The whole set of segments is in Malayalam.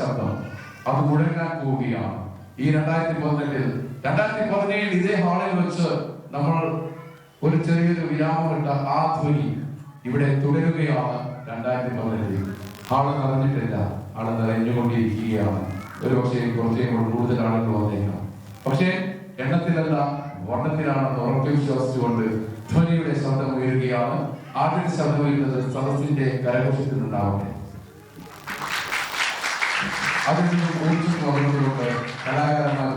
ശബ്ദം അത് മുഴങ്ങാൻ പോവുകയാണ് ഈ 2017 ഇതേ ഹാളിൽ വെച്ച് നമ്മൾ ഒരു ചെറിയൊരു വിരാമമിട്ട ആ ധ്വനി ഇവിടെ തുടരുകയാണ്. 2017 ആള് നിറഞ്ഞിട്ടില്ല, ആള് നിറഞ്ഞുകൊണ്ടിരിക്കുകയാണ്. ഒരു പക്ഷേ കുറച്ചേ കൂടുതൽ ആളുകൾ വന്നേക്കാം. പക്ഷേ എണ്ണത്തിലല്ല വർണ്ണത്തിലാണെന്ന് ഉറക്കെ വിശ്വസിച്ചുകൊണ്ട് ധ്വനിയുടെ ശബ്ദം ഉയരുകയാണ്. ആദ്യത്തെ ശബ്ദം വരുന്നത് സദസ്സിന്റെ കരഘോഷത്തിനുണ്ടാവട്ടെ. അതിൽ നിന്നും ഊർജ്ജം പകർന്നുകൊണ്ട് കലാകാരന്മാർ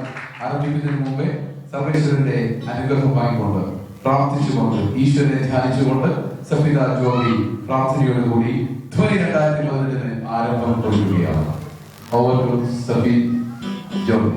ആരംഭിക്കുന്നതിന് മുമ്പേ സർവേശ്വരന്റെ അനുഗ്രഹം വാങ്ങിക്കൊണ്ട് പ്രാർത്ഥിച്ചുകൊണ്ട് ഈശ്വരനെ ധ്യാനിച്ചുകൊണ്ട് സഫിത ജോബി പ്രാർത്ഥനയോടുകൂടി ധ്വനി 2017 ആരംഭം കൊള്ളുകയാണ്. Over to Safi Joby.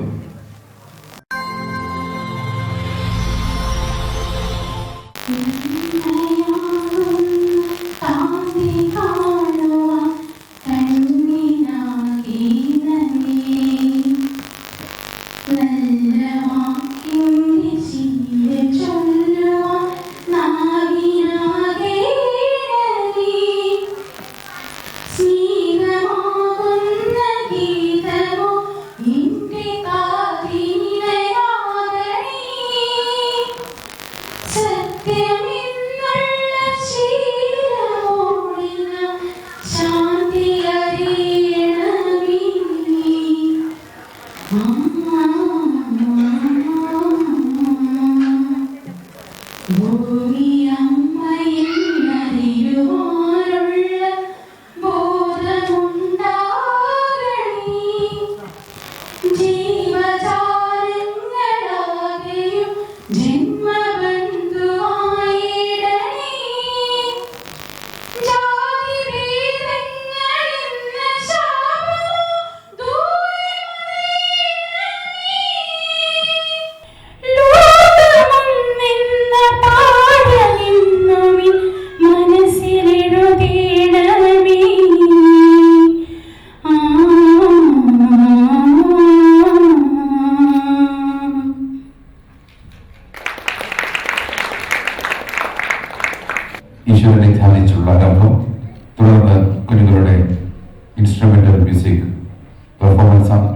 ഈശ്വരനെ ധ്യാനിച്ചുള്ള ആരംഭം. തുടർന്ന് കുഞ്ഞുങ്ങളുടെ ഇൻസ്ട്രുമെന്റൽ മ്യൂസിക് പെർഫോമൻസ് ആണ്.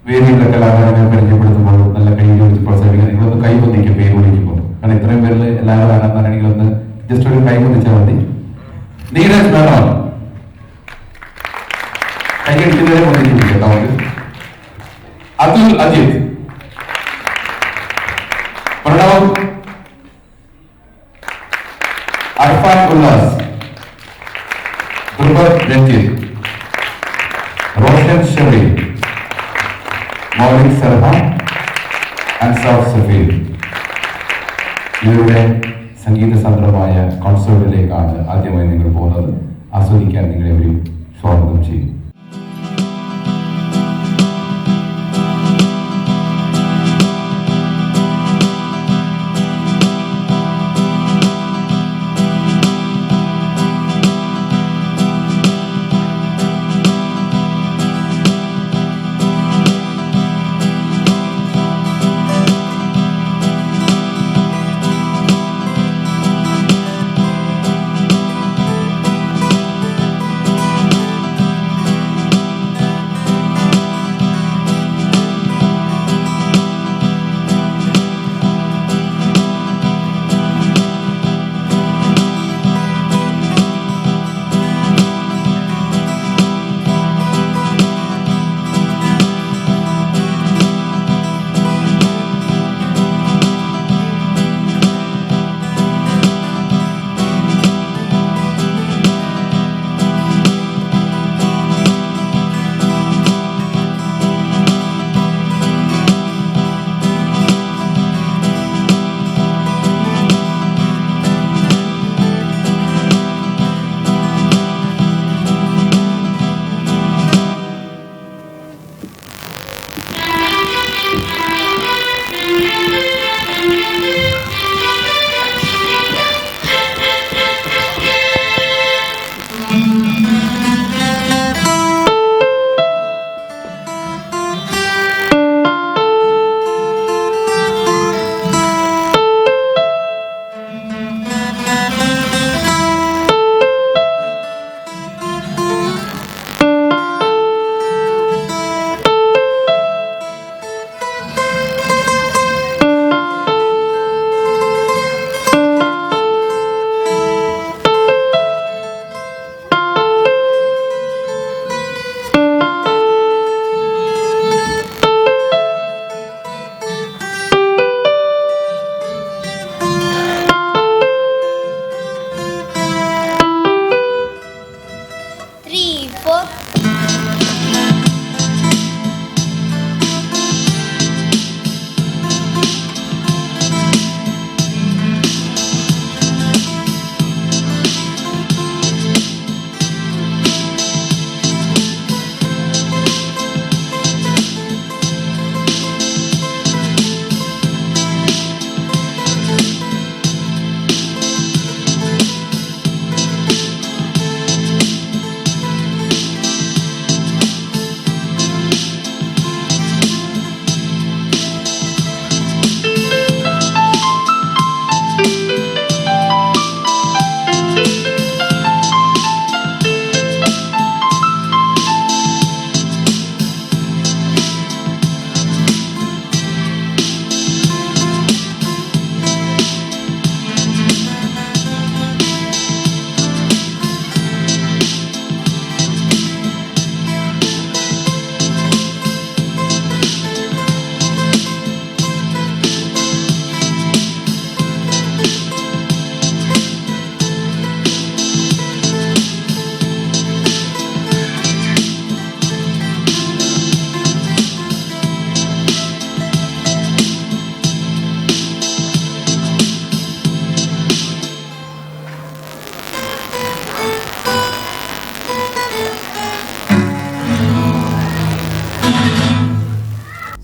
വേദിയുടെ കലാകാരനെ പരിചയപ്പെടുത്തുമ്പോൾ നല്ല കൈയ്യിൽ വെച്ച് പ്രോത്സാഹിപ്പിക്കാൻ നിങ്ങളൊന്ന് കൈവന്നിക്കും പേര് വിളിക്കുമ്പോൾ. കാരണം ഇത്രയും പേരിൽ എല്ലാവരും ആരാധനാണെങ്കിൽ ഒന്ന് ജസ്റ്റ് ഒരു കൈവന്നിച്ചാൽ മതി. നീരജ് മേനോൻ കൈയടിക്കുന്നവരെ വന്നിരിക്കും കേട്ടോ. അതുൽ അജിത്, പ്രണവ്, അർഫാൻ ഉല്ലാസ്, ദുർബർ രഞ്ജിത്ത്, റോഷൻ ഷെറി, മൗലിക് സർഹ, അൻസാഫ് സഫീർ. ഇവരുടെ സംഗീത സാന്ദ്രമായ കോൺസേർട്ടിലേക്കാണ് ആദ്യമായി നിങ്ങൾ പോകുന്നത്. ആസ്വദിക്കാൻ നിങ്ങളെ ഒരു സ്വാഗതം ചെയ്യും.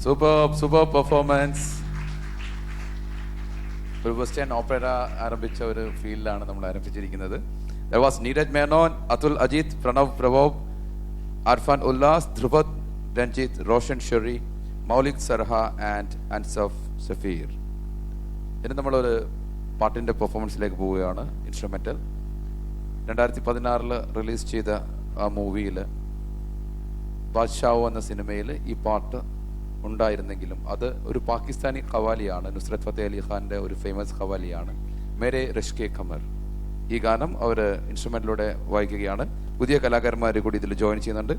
Super performance. ഒരു വെസ്റ്റേൺ ഓപ്പറ ആരംഭിച്ച ഒരു ഫീൽഡിലാണ് നമ്മൾ ആരംഭിച്ചിരിക്കുന്നത്. There was Neeraj Menon, Atul Ajit, Pranav Prabhu, Arfan Ullas, Dhrupad Ranjit, Roshan Shuri, Maulik Sarha and Ansaf Safir. ഇനി നമ്മളൊരു പാട്ടിൻ്റെ പെർഫോമൻസിലേക്ക് പോവുകയാണ്. ഇൻസ്ട്രുമെൻ്റൽ 2016 റിലീസ് ചെയ്ത ആ മൂവിയിൽ ബാദ്ഷാവ് എന്ന സിനിമയിൽ ഈ പാട്ട് ഉണ്ടായിരുന്നെങ്കിലും അത് ഒരു പാകിസ്ഥാനി ഖവാലിയാണ്. നുസ്രത് ഫത്തേ അലി ഖാൻ്റെ ഒരു ഫേമസ് ഖവാലിയാണ്, മേരെ റഷ്കെ ഖമർ. ഈ ഗാനം അവർ ഇൻസ്ട്രുമെൻറ്റിലൂടെ വായിക്കുകയാണ്. പുതിയ കലാകാരന്മാർ കൂടി ഇതിൽ ജോയിൻ ചെയ്യുന്നുണ്ട്.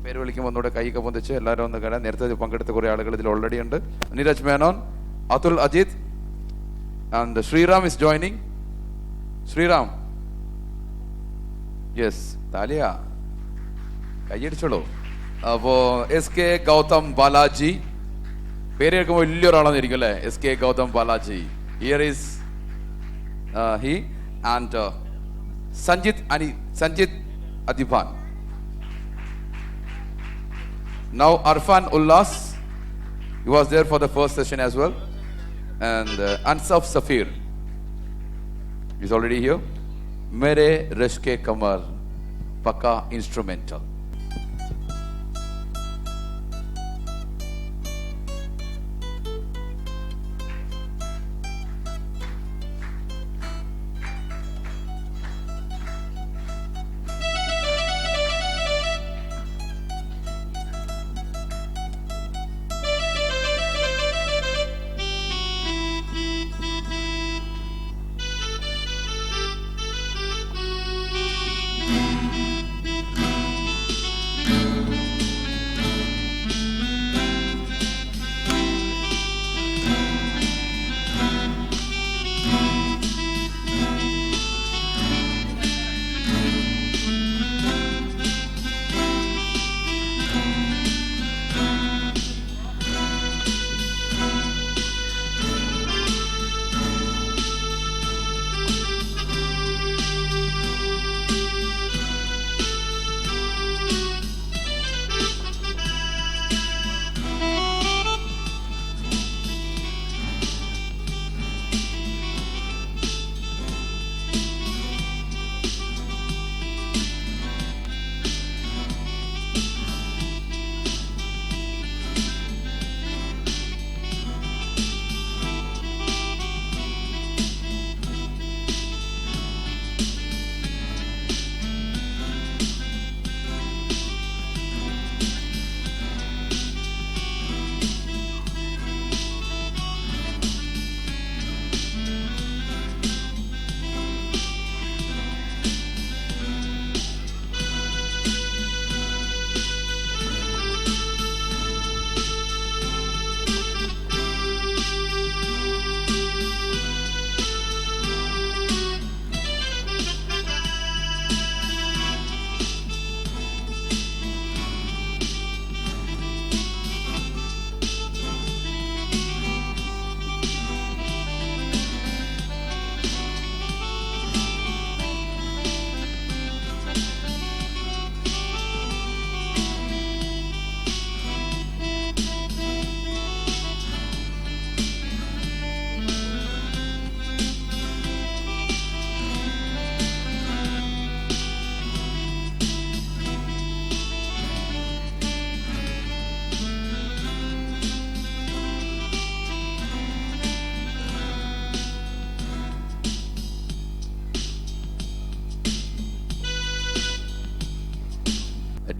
പേര് വിളിക്കുമ്പോൾ ഒന്നുകൂടെ കൈയൊക്കെ പൊന്തിച്ച് എല്ലാവരും ഒന്ന് കാണാൻ. നേരത്തെ പങ്കെടുത്ത കുറേ ആളുകൾ ഇതിൽ ഓൾറെഡി ഉണ്ട്. Neeraj Menon, Atul Ajith and Sriram is joining. Sriram, yes, താലിയ കൈയടിച്ചോളൂ. അപ്പോൾ എസ് കെ ഗൗതം ബാലാജി, പേര് കേൾക്കുമ്പോൾ വലിയൊരാളാന്നിരിക്കും അല്ലേ? S K Gautham Balaji. Here is he and Sanjit Adiban. Now Arfan Ullas, he was there for the first session as well. And Ansaf Safir is already here. Mere Rashke Kamar, Paka instrumental.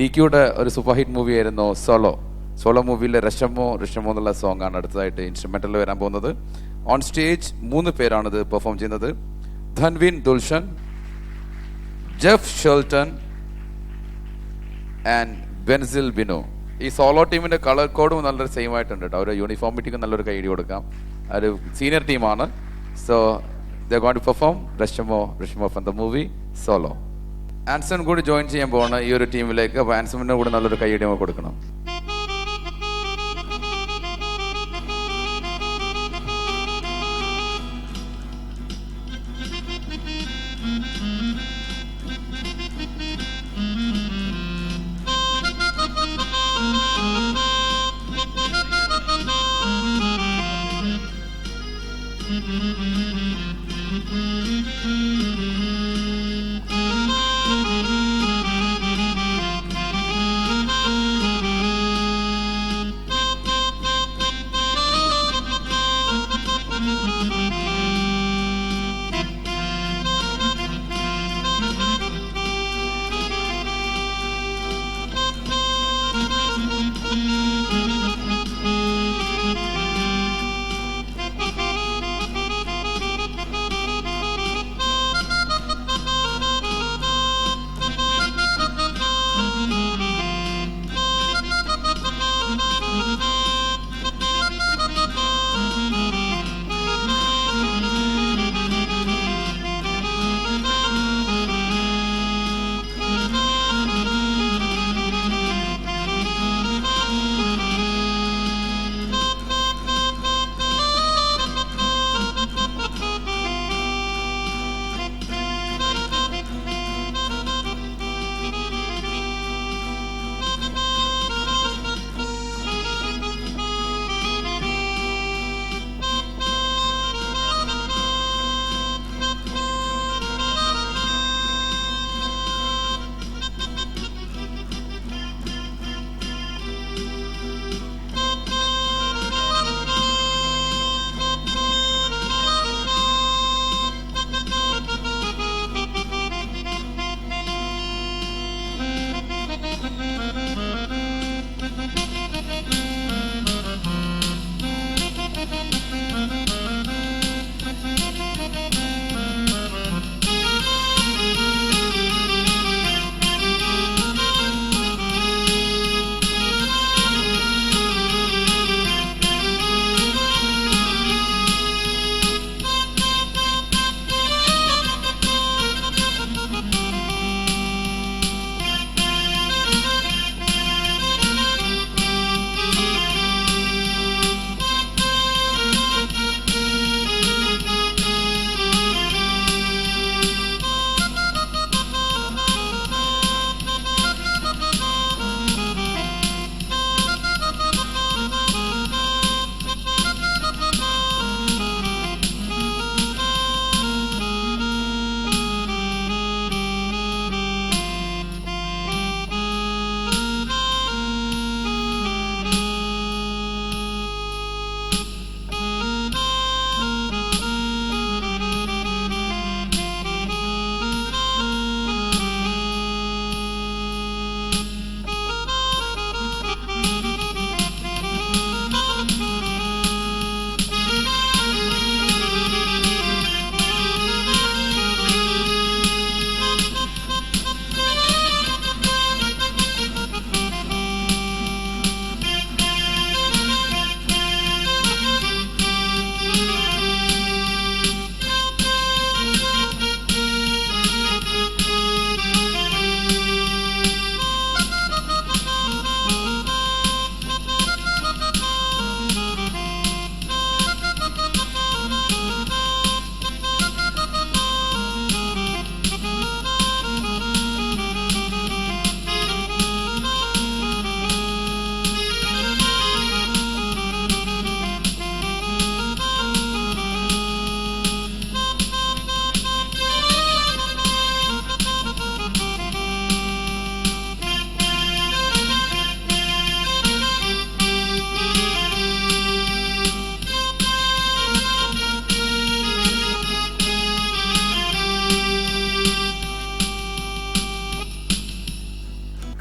DQയുടെ ഒരു സൂപ്പർ ഹിറ്റ് മൂവി ആയിരുന്നു സോളോ മൂവിയിലെ രഷമോ എന്നുള്ള സോങ് ആണ് അടുത്തതായിട്ട് ഇൻസ്ട്രുമെന്റലിൽ വരാൻ പോകുന്നത്. ഓൺ സ്റ്റേജ് 3 പേരാണിത് പെർഫോം ചെയ്യുന്നത്. Dhanvin Dulshan, Jeff Shelton and Bensil Bino. ഈ സോളോ ടീമിന്റെ കളർ കോഡും നല്ലൊരു സെയിം ആയിട്ടുണ്ട് കേട്ടോ. അവരുടെ യൂണിഫോമിറ്റിക്കും നല്ലൊരു കൈ കൊടുക്കാം. ഒരു സീനിയർ ടീമാണ്. So they going to perform Rashamo from the movie Solo. Anson കൂടി ജോയിൻ ചെയ്യാൻ പോകണം ഈ ഒരു ടീമിലേക്ക്. അപ്പോൾ ആൻസണിന് കൂടി നല്ലൊരു കൈയടി കൊടുക്കണം.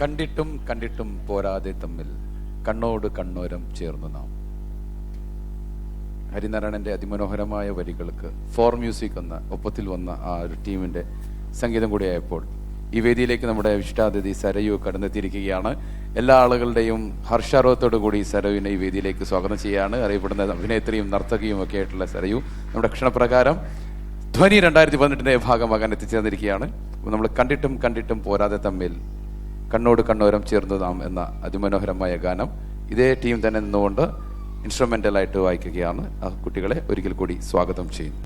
കണ്ടിട്ടും കണ്ടിട്ടും പോരാതെ തമ്മിൽ കണ്ണോട് കണ്ണോരം ചേർന്നു നാം. ഹരിനാരായണന്റെ അതിമനോഹരമായ വരികൾക്ക് ഫോർ മ്യൂസിക് എന്ന ഒപ്പത്തിൽ വന്ന ആ ഒരു ടീമിന്റെ സംഗീതം കൂടിയായപ്പോൾ ഈ വേദിയിലേക്ക് നമ്മുടെ വിശിഷ്ടാതിഥി സരയു കടന്നെത്തിയിരിക്കുകയാണ്. എല്ലാ ആളുകളുടെയും ഹർഷാരവത്തോടു കൂടി സരയുവിനെ ഈ വേദിയിലേക്ക് സ്വാഗതം ചെയ്യുകയാണ്. അറിയപ്പെടുന്ന അഭിനേത്രിയും നർത്തകിയും ഒക്കെ ആയിട്ടുള്ള സരയു നമ്മുടെ ക്ഷണപ്രകാരം ധ്വനി 2018 ഭാഗമാകാൻ എത്തിച്ചേർന്നിരിക്കുകയാണ്. നമ്മൾ കണ്ടിട്ടും കണ്ടിട്ടും പോരാതെ തമ്മിൽ കണ്ണോട് കണ്ണോരം ചേർന്നു നാം എന്ന അതിമനോഹരമായ ഗാനം ഇതേ ടീം തന്നെ നിന്നുകൊണ്ട് ഇൻസ്ട്രുമെന്റലായിട്ട് വായിക്കുകയാണ്. ആ കുട്ടികളെ ഒരിക്കൽ കൂടി സ്വാഗതം ചെയ്യുന്നു.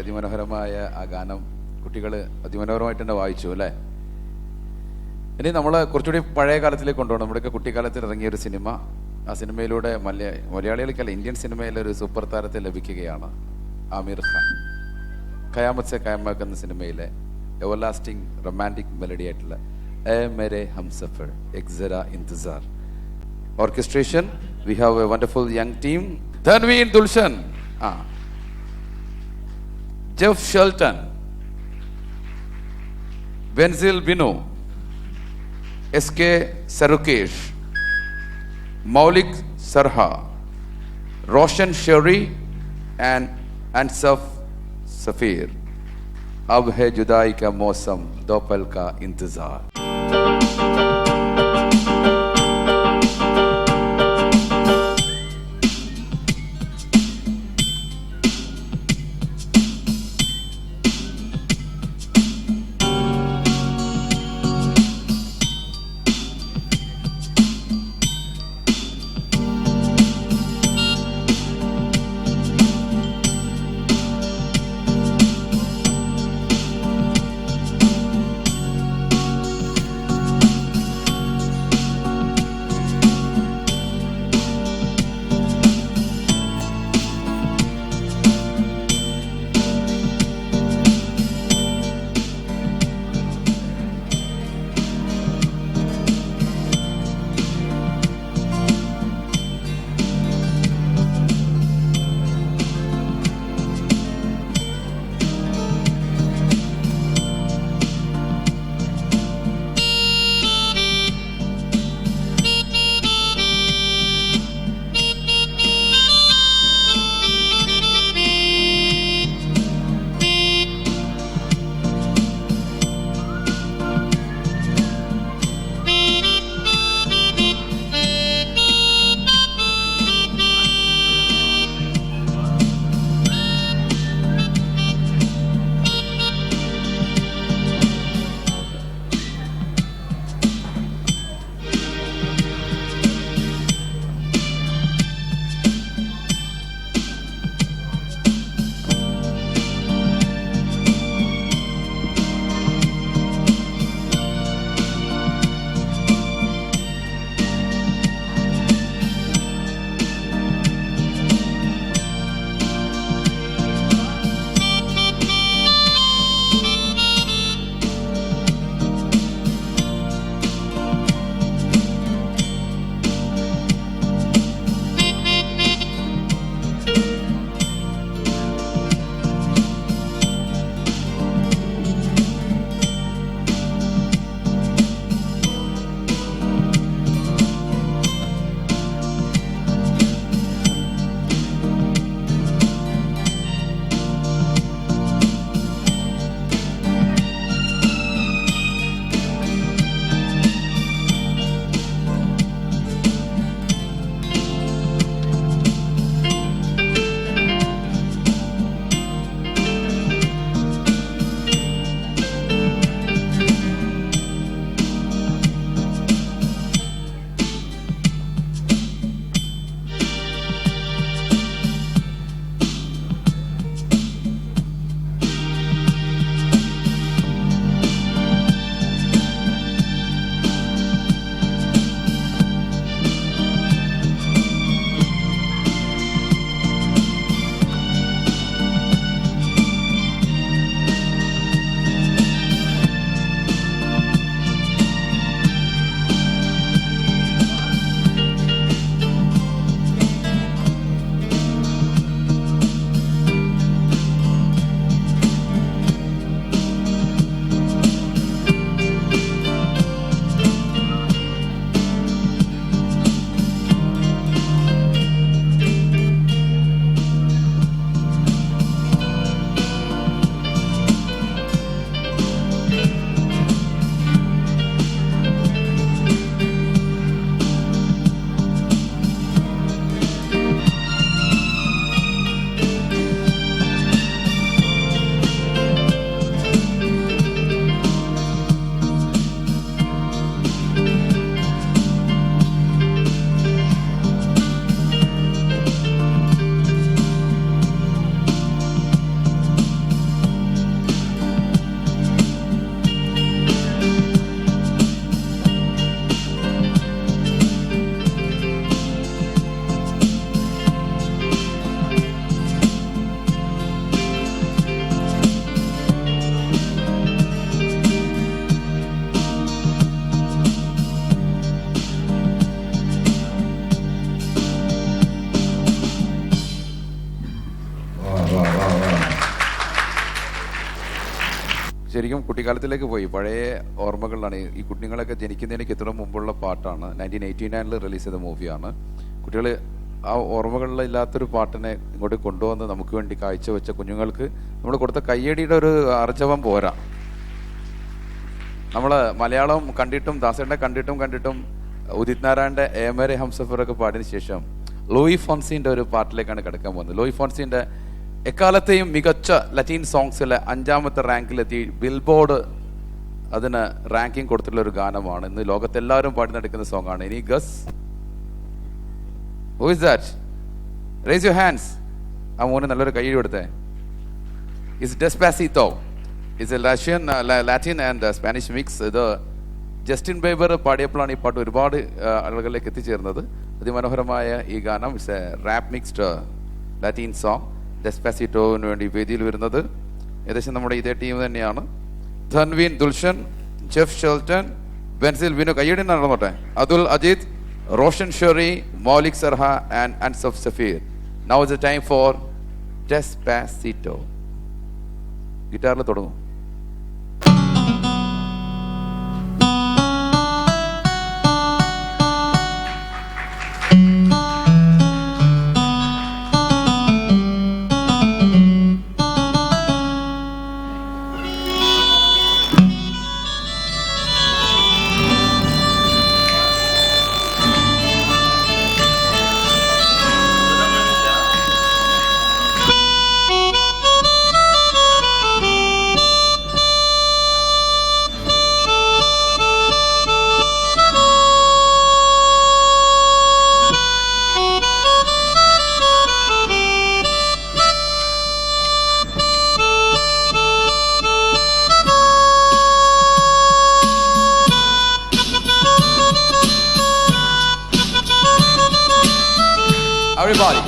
അതിമനോഹരമായ ആ ഗാനം കുട്ടികൾ അതിമനോഹരമായിട്ട് തന്നെ വായിച്ചു അല്ലേ? ഇനി നമ്മൾ കുറച്ചുകൂടി പഴയ കാലത്തിലേക്ക് കൊണ്ടുപോകണം. നമ്മുടെയൊക്കെ കുട്ടിക്കാലത്തിൽ ഇറങ്ങിയ ഒരു സിനിമ, ആ സിനിമയിലൂടെ മലയാളികൾക്കല്ല ഇന്ത്യൻ സിനിമയിലെ ഒരു സൂപ്പർ താരത്തെ ലഭിക്കുകയാണ്, ആമിർ ഖാൻ. ഖയാമത്ത് സെ ഖയാമത്ത് എന്ന സിനിമയിലെ എവർലാസ്റ്റിംഗ് റൊമാൻറ്റിക് മെലഡി ആയിട്ടുള്ള Ae Mere Humsafar Ek Zara Intezaar. Orchestration we have a wonderful young team. Dhanveen Dulshan, Jeff Shelton, Bensil Binu, SK Sarukesh, Maulik Sarha, Roshan Sherry and Ansaf Safir. अब है जुदाई का मौसम, दो पल का इंतजार. ശരിക്കും കുട്ടിക്കാലത്തിലേക്ക് പോയി. പഴയ ഓർമ്മകളിലാണ്. ഈ കുഞ്ഞുങ്ങളൊക്കെ ജനിക്കുന്നതിനേക്ക് എത്ര മുമ്പുള്ള പാട്ടാണ്. 1989 റിലീസ് ചെയ്ത മൂവിയാണ്. കുട്ടികൾ ആ ഓർമ്മകളിലില്ലാത്തൊരു പാട്ടിനെ ഇങ്ങോട്ട് കൊണ്ടുവന്ന് നമുക്ക് വേണ്ടി കാഴ്ചവെച്ച കുഞ്ഞുങ്ങൾക്ക് നമ്മൾ കൊടുത്ത കയ്യടിയുടെ ഒരു ആർജവം പോരാ. നമ്മൾ മലയാളം കണ്ടിട്ടും ദാസേട്ടനെ കണ്ടിട്ടും ഉദിത് നാരായണന്റെ ഏമരെ ഹംസഫറൊക്കെ പാടിയതിനു ശേഷം ലൂയി ഫോൺസിന്റെ ഒരു പാട്ടിലേക്കാണ് കിടക്കാൻ പോകുന്നത്. ലൂയി ഫോൺസിന്റെ എക്കാലത്തെയും മികച്ച ലത്തീൻ സോങ്സിലെ 5ാമത്തെ റാങ്കിലെത്തി ബിൽബോർഡ് അതിന് റാങ്കിങ് കൊടുത്തിട്ടുള്ള ഒരു ഗാനമാണ്. ഇന്ന് ലോകത്തെല്ലാവരും പാടി നടക്കുന്ന സോങ് ആണ്. ഇനി guess who is that? Raise your hands. ആ മോന് നല്ലൊരു കൈ കൊടുത്തേ. Is Despacito. Is a Latin and Spanish mix. ഇത് ജസ്റ്റിൻ ബൈബർ പാടിയപ്പോഴാണ് ഈ പാട്ട് ഒരുപാട് ആളുകളിലേക്ക് എത്തിച്ചേർന്നത്. അതിമനോഹരമായ ഈ ഗാനം it's a rap mixed Latin song. ഡെസ്പാസിറ്റോവിന് വേണ്ടി വേദിയിൽ വരുന്നത് ഏകദേശം നമ്മുടെ ഇതേ ടീം തന്നെയാണ്. Dhanveen Dulshan, Jeff Shelton, Bensil Vinu. കയ്യടി നടന്നോട്ടെ. Athul Ajith, Roshan Sherry, Maulik Sarha and Ansaf Safeer. Now is the time for Despacito. ഗിറ്റാറിൽ തുടങ്ങും. Everybody.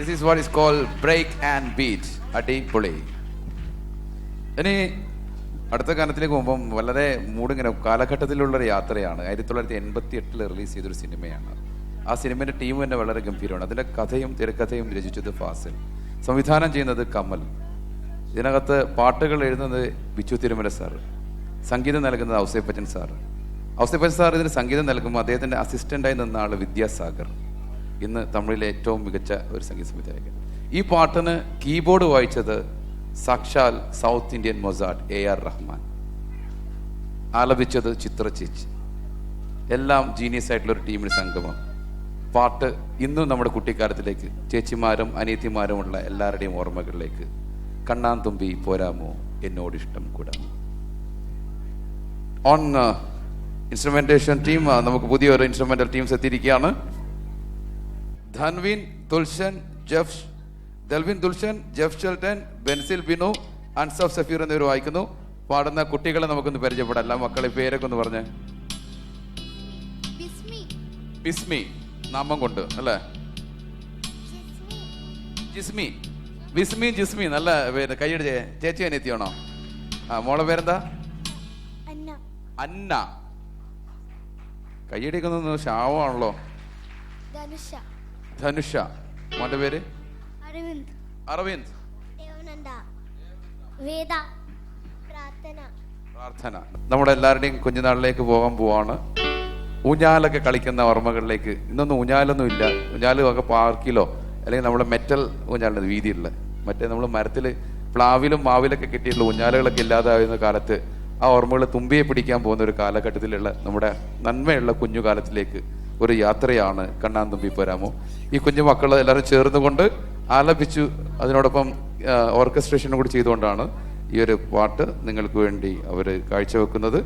This is what is called break and beat. അടിപൊളി. ഇനി അടുത്ത ഗാനത്തിലേക്ക് പോകുമ്പം വളരെ മൂടിങ്ങനെ കാലഘട്ടത്തിലുള്ളൊരു യാത്രയാണ്. 1988 റിലീസ് ചെയ്തൊരു സിനിമയാണ്. ആ സിനിമയുടെ ടീം തന്നെ വളരെ ഗംഭീരമാണ്. അതിൻ്റെ കഥയും തിരക്കഥയും രചിച്ചത് ഫാസിൽ, സംവിധാനം ചെയ്യുന്നത് കമൽ. ഇതിനകത്ത് പാട്ടുകൾ എഴുതുന്നത് ബിച്ചു തിരുമല സാർ, സംഗീതം നൽകുന്നത് ഔസേപ്പച്ചൻ സാർ. ഔസേപ്പച്ചൻ സാർ ഇതിന് സംഗീതം നൽകുമ്പോൾ അദ്ദേഹത്തിൻ്റെ അസിസ്റ്റൻ്റായി നിന്ന ആൾ വിദ്യാസാഗർ, ഇന്ന് തമിഴിലെ ഏറ്റവും മികച്ച ഒരു സംഗീത സംവിധായകൻ. ഈ പാട്ടിന് കീബോർഡ് വായിച്ചത് സാക്ഷാൽ South Indian Mozart AR Rahman, ആലപിച്ചത് ചിത്ര ചേച്ചി. എല്ലാം ജീനിയസ് ആയിട്ടുള്ളൊരു ടീമിന് സംഗമം. പാട്ട് ഇന്നും നമ്മുടെ കുട്ടിക്കാലത്തിലേക്ക്, ചേച്ചിമാരും അനിയത്തിമാരുമുള്ള എല്ലാവരുടെയും ഓർമ്മകളിലേക്ക്. കണ്ണാൻ തുമ്പി പോരാമോ എന്നോടിഷ്ടം കൂടാമോ. ഓൺ ഇൻസ്ട്രുമെന്റേഷൻ ടീം നമുക്ക് പുതിയൊരു ഇൻസ്ട്രുമെന്റൽ ടീംസ് എത്തിയിരിക്കുകയാണ്. ഡെൽവിൻ ദുൽഷൻ, ജെഫ് ഷെൽട്ടൻ, ബെൻസിൽ ബിനു, അൻസഫ് സഫീർ എന്നിവർ വായിക്കുന്നു. പാടുന്ന കുട്ടികളെ നമുക്കൊന്ന് പരിചയപ്പെടാം. എല്ലാ മക്കളെ പേരൊക്കെ ഒന്ന് പറഞ്ഞ്. ബിസ്മി നാമം കൊണ്ട് അല്ലേ? ജിസ്മി, ബിസ്മി, ജിസ്മി, നല്ല പേര്. കൈയടിച്ചേ. ചേച്ചി അനിയത്തിയാണോ? മോളെ പേരെന്താ? അന്ന. കൈയടിക്കുന്നത് ഷാവാണല്ലോ. ധനുഷ. മോന്റെ പേര്? അരവിന്ദ്. പ്രാർത്ഥന. നമ്മുടെ എല്ലാവരുടെയും കുഞ്ഞുനാളിലേക്ക് പോകാൻ പോവാണ്. ഊഞ്ഞാലൊക്കെ കളിക്കുന്ന ഓർമ്മകളിലേക്ക്. ഇന്നൊന്നും ഊഞ്ഞാലൊന്നും ഇല്ല. ഊഞ്ഞാലും ഒക്കെ പാർക്കിലോ അല്ലെങ്കിൽ നമ്മുടെ മെറ്റൽ ഊഞ്ഞാലുണ്ട് വീതിയുള്ള, മറ്റേ നമ്മൾ മരത്തിൽ പ്ലാവിലും മാവിലൊക്കെ കിട്ടിയിട്ടുള്ള ഊഞ്ഞാലുകളൊക്കെ ഇല്ലാതാവുന്ന കാലത്ത് ആ ഓർമ്മകൾ തുമ്പിയെ പിടിക്കാൻ പോകുന്ന ഒരു കാലഘട്ടത്തിലുള്ള നമ്മുടെ നന്മയുള്ള കുഞ്ഞുകാലത്തിലേക്ക് ഒരു യാത്രയാണ് കണ്ണാൻ തുമ്പി പോരാമോ. ഈ കുഞ്ഞു മക്കൾ എല്ലാവരും ചേർന്നുകൊണ്ട് ആലപിച്ചു. അതിനോടൊപ്പം ഓർക്കസ്ട്രേഷനും കൂടി ചെയ്തുകൊണ്ടാണ് ഈ ഒരു പാട്ട് നിങ്ങൾക്ക് വേണ്ടി അവർ കാഴ്ചവെക്കുന്നത്.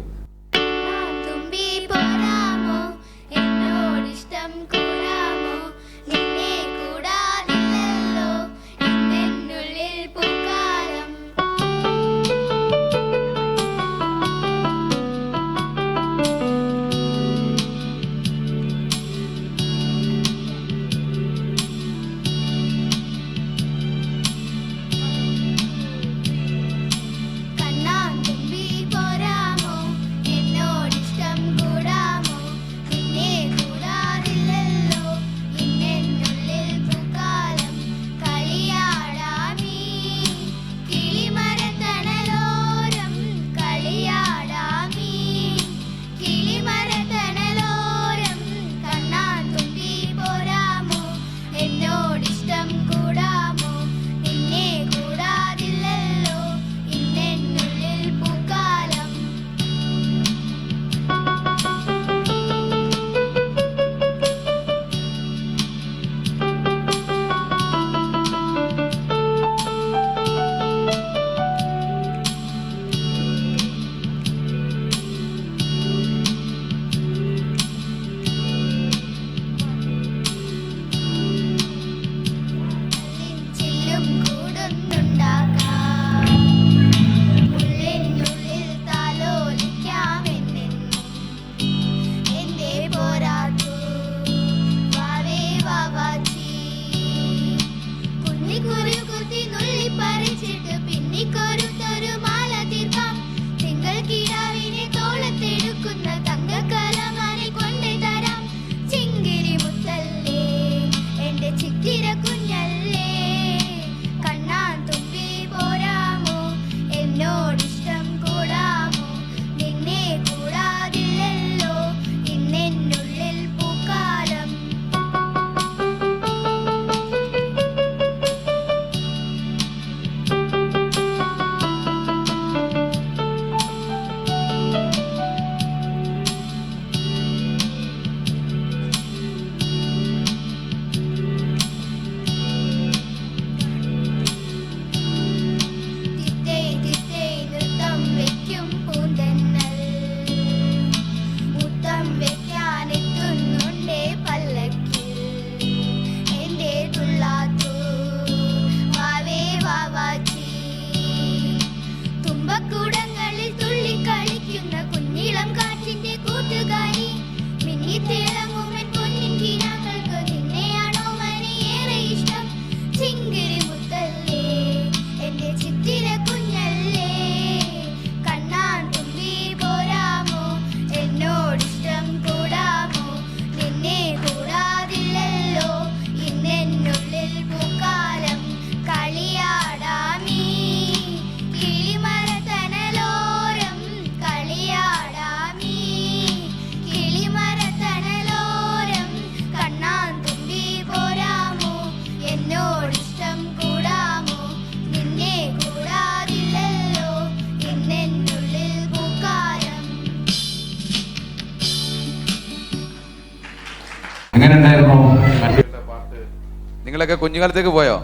നിങ്ങളൊക്കെ കുഞ്ഞുകാലത്തേക്ക് പോയോ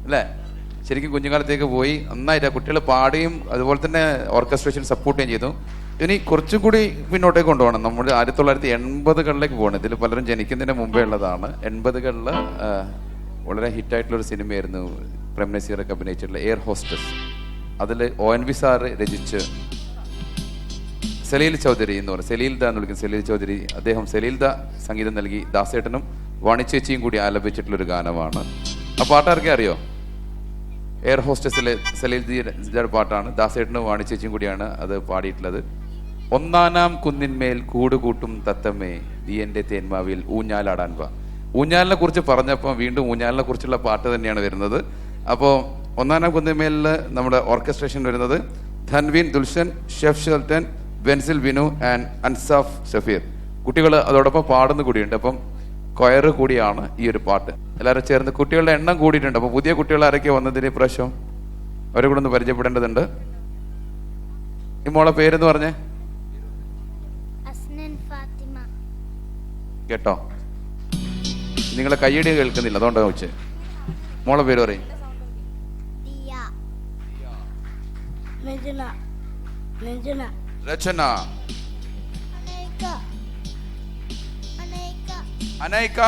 അല്ലേ? ശരിക്കും കുഞ്ഞുകാലത്തേക്ക് പോയി നന്നായിട്ട് കുട്ടികൾ പാടുകയും അതുപോലെ തന്നെ ഓർക്കസ്ട്രേഷൻ സപ്പോർട്ട് ചെയ്യുകയും ചെയ്തു. ഇനി കുറച്ചും കൂടി പിന്നോട്ടേക്ക് കൊണ്ടുപോകണം. നമ്മൾ 1980കളിലേക്ക് പോകണം. ഇതിൽ പലരും ജനിക്കുന്നതിന് മുമ്പേ ഉള്ളതാണ്. 80കളിൽ വളരെ ഹിറ്റായിട്ടുള്ളൊരു സിനിമയായിരുന്നു പ്രേം നസീറൊക്കെ അഭിനയിച്ചിട്ടുള്ള എയർ ഹോസ്റ്റസ്. അതിൽ ONV സാറ് രചിച്ച് സലീൽ ചൗധരി എന്ന് പറയും, സലീൽദ എന്ന് വിളിക്കുന്ന സലീൽ ചൗധരി, അദ്ദേഹം സലീൽദ സംഗീതം നൽകി ദാസേട്ടനും വാണിച്ചേച്ചിയും കൂടി ആലപിച്ചിട്ടുള്ളൊരു ഗാനമാണ്. ആ പാട്ടാർക്കെ അറിയോ? എയർ ഹോസ്റ്റസിലെ സലീൽജിയുടെ പാട്ടാണ്. ദാസേട്ടനും വാണിച്ചേച്ചിയും കൂടിയാണ് അത് പാടിയിട്ടുള്ളത്. ഒന്നാനാം കുന്നിന്മേൽ കൂടുകൂട്ടും തത്തമ്മേ നീ എൻ്റെ തേന്മാവിൽ ഊഞ്ഞാലാടാൻ വാ. ഊഞ്ഞാലിനെ കുറിച്ച് പറഞ്ഞപ്പോൾ വീണ്ടും ഊഞ്ഞാലിനെ കുറിച്ചുള്ള പാട്ട് തന്നെയാണ് വരുന്നത്. അപ്പോൾ ഒന്നാനാം കുന്നിന്മേലിൽ നമ്മുടെ ഓർക്കസ്ട്രേഷൻ വരുന്നത് ധൻവീൻ ദുൽഷൻ, ഷെഫ് ഷെൽട്ടൻ, ബെൻസിൽ വിനു ആൻഡ് അൻസാഫ് ഷഫീർ. കുട്ടികൾ അതോടൊപ്പം പാടുന്ന കൂടിയുണ്ട്. അപ്പം കൊയറ് കൂടിയാണ് ഈ ഒരു പാട്ട്. എല്ലാവരും ചേർന്ന് കുട്ടികളുടെ എണ്ണം കൂടിയിട്ടുണ്ട്. അപ്പോൾ പുതിയ കുട്ടികൾ ആരൊക്കെ വന്നതിന് പ്രാവശ്യം അവരെ കൂടെ ഒന്ന് പരിചയപ്പെടേണ്ടതുണ്ട്. ഈ മോളെ പേരെന്ന് പറഞ്ഞേ കേട്ടോ? നിങ്ങളെ കയ്യടി കേൾക്കുന്നില്ല, അതുകൊണ്ടാണ് ചോദിച്ചേ. മോളെ പേര് പറയും. രചന, അനൈക,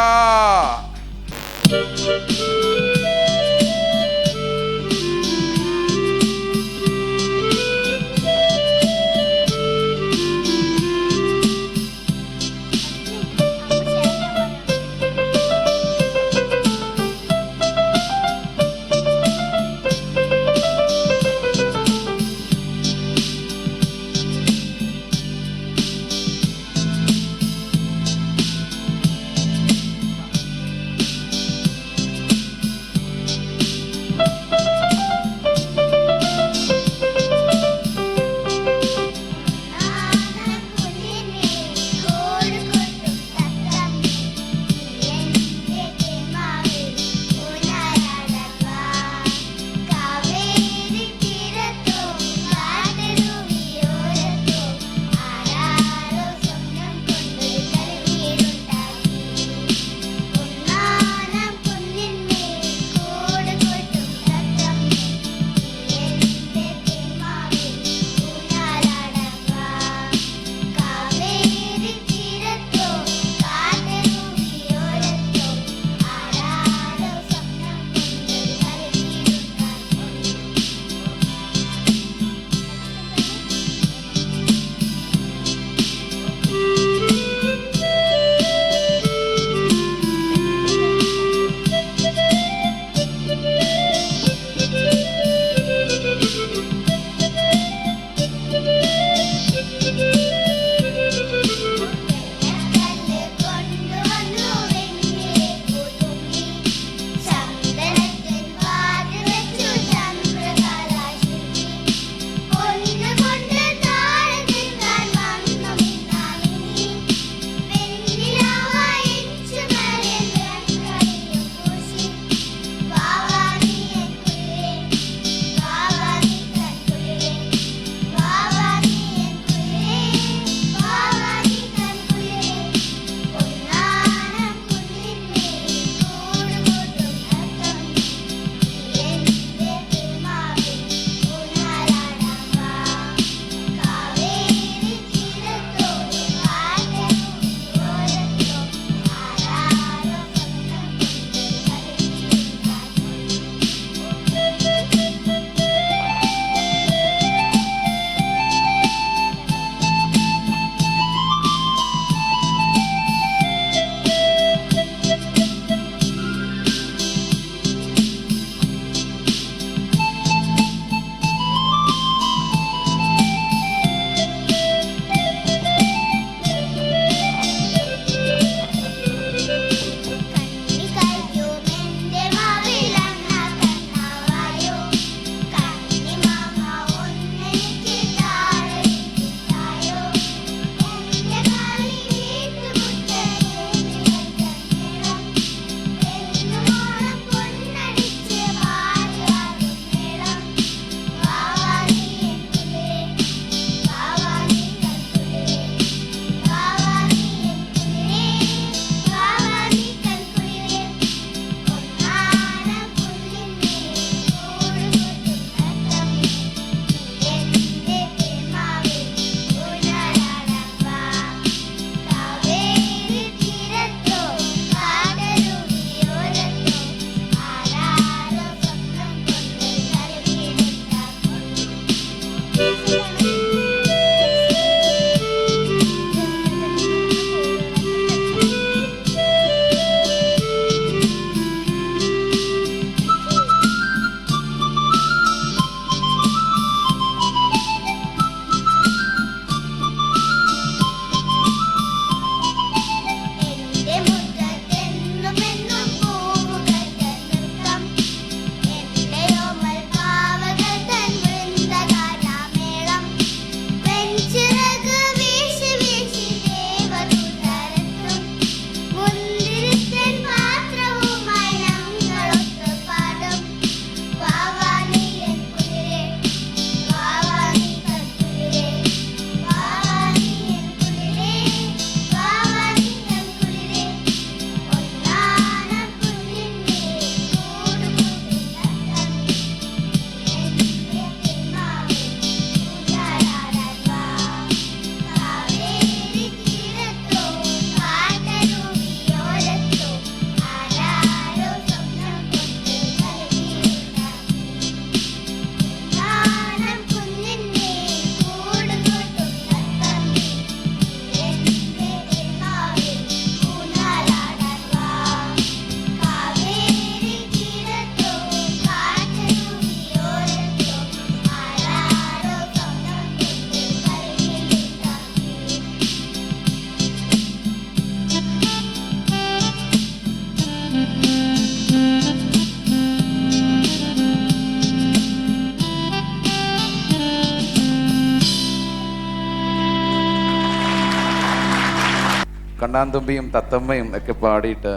കണ്ണാന്തുമ്പിയും തത്തമ്മയും ഒക്കെ പാടിയിട്ട്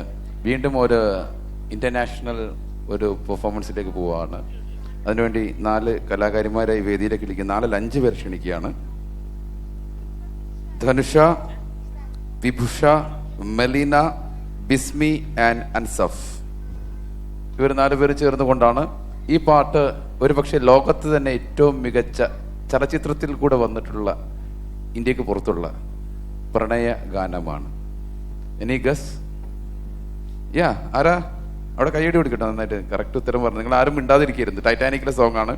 വീണ്ടും ഒരു ഇന്റർനാഷണൽ ഒരു പെർഫോമൻസിലേക്ക് പോവുകയാണ്. അതിനുവേണ്ടി 4 കലാകാരിമാരെ ഈ വേദിയിലേക്ക് വിളിക്കുക. 5 പേർ ക്ഷണിക്കുകയാണ്. ധനുഷ, വിഭുഷ, മെലീന, ബിസ്മി ആൻഡ് അൻസഫ്. ഇവർ 4 പേര് ചേർന്നുകൊണ്ടാണ് ഈ പാട്ട് ഒരുപക്ഷെ ലോകത്ത് തന്നെ ഏറ്റവും മികച്ച ചലച്ചിത്രത്തിൽ കൂടെ വന്നിട്ടുള്ള ഇന്ത്യക്ക് പുറത്തുള്ള പ്രണയ ഗാനമാണ്. Any guess? യാ, ആരാ? അവിടെ കൈയടി കൊടുക്കട്ടെ. നന്നായിട്ട് കറക്റ്റ് ഉത്തരം പറഞ്ഞു. നിങ്ങൾ ആരും മിണ്ടാതിരിക്കരുത്. ടൈറ്റാനിക്കിലെ സോങ് ആണ്.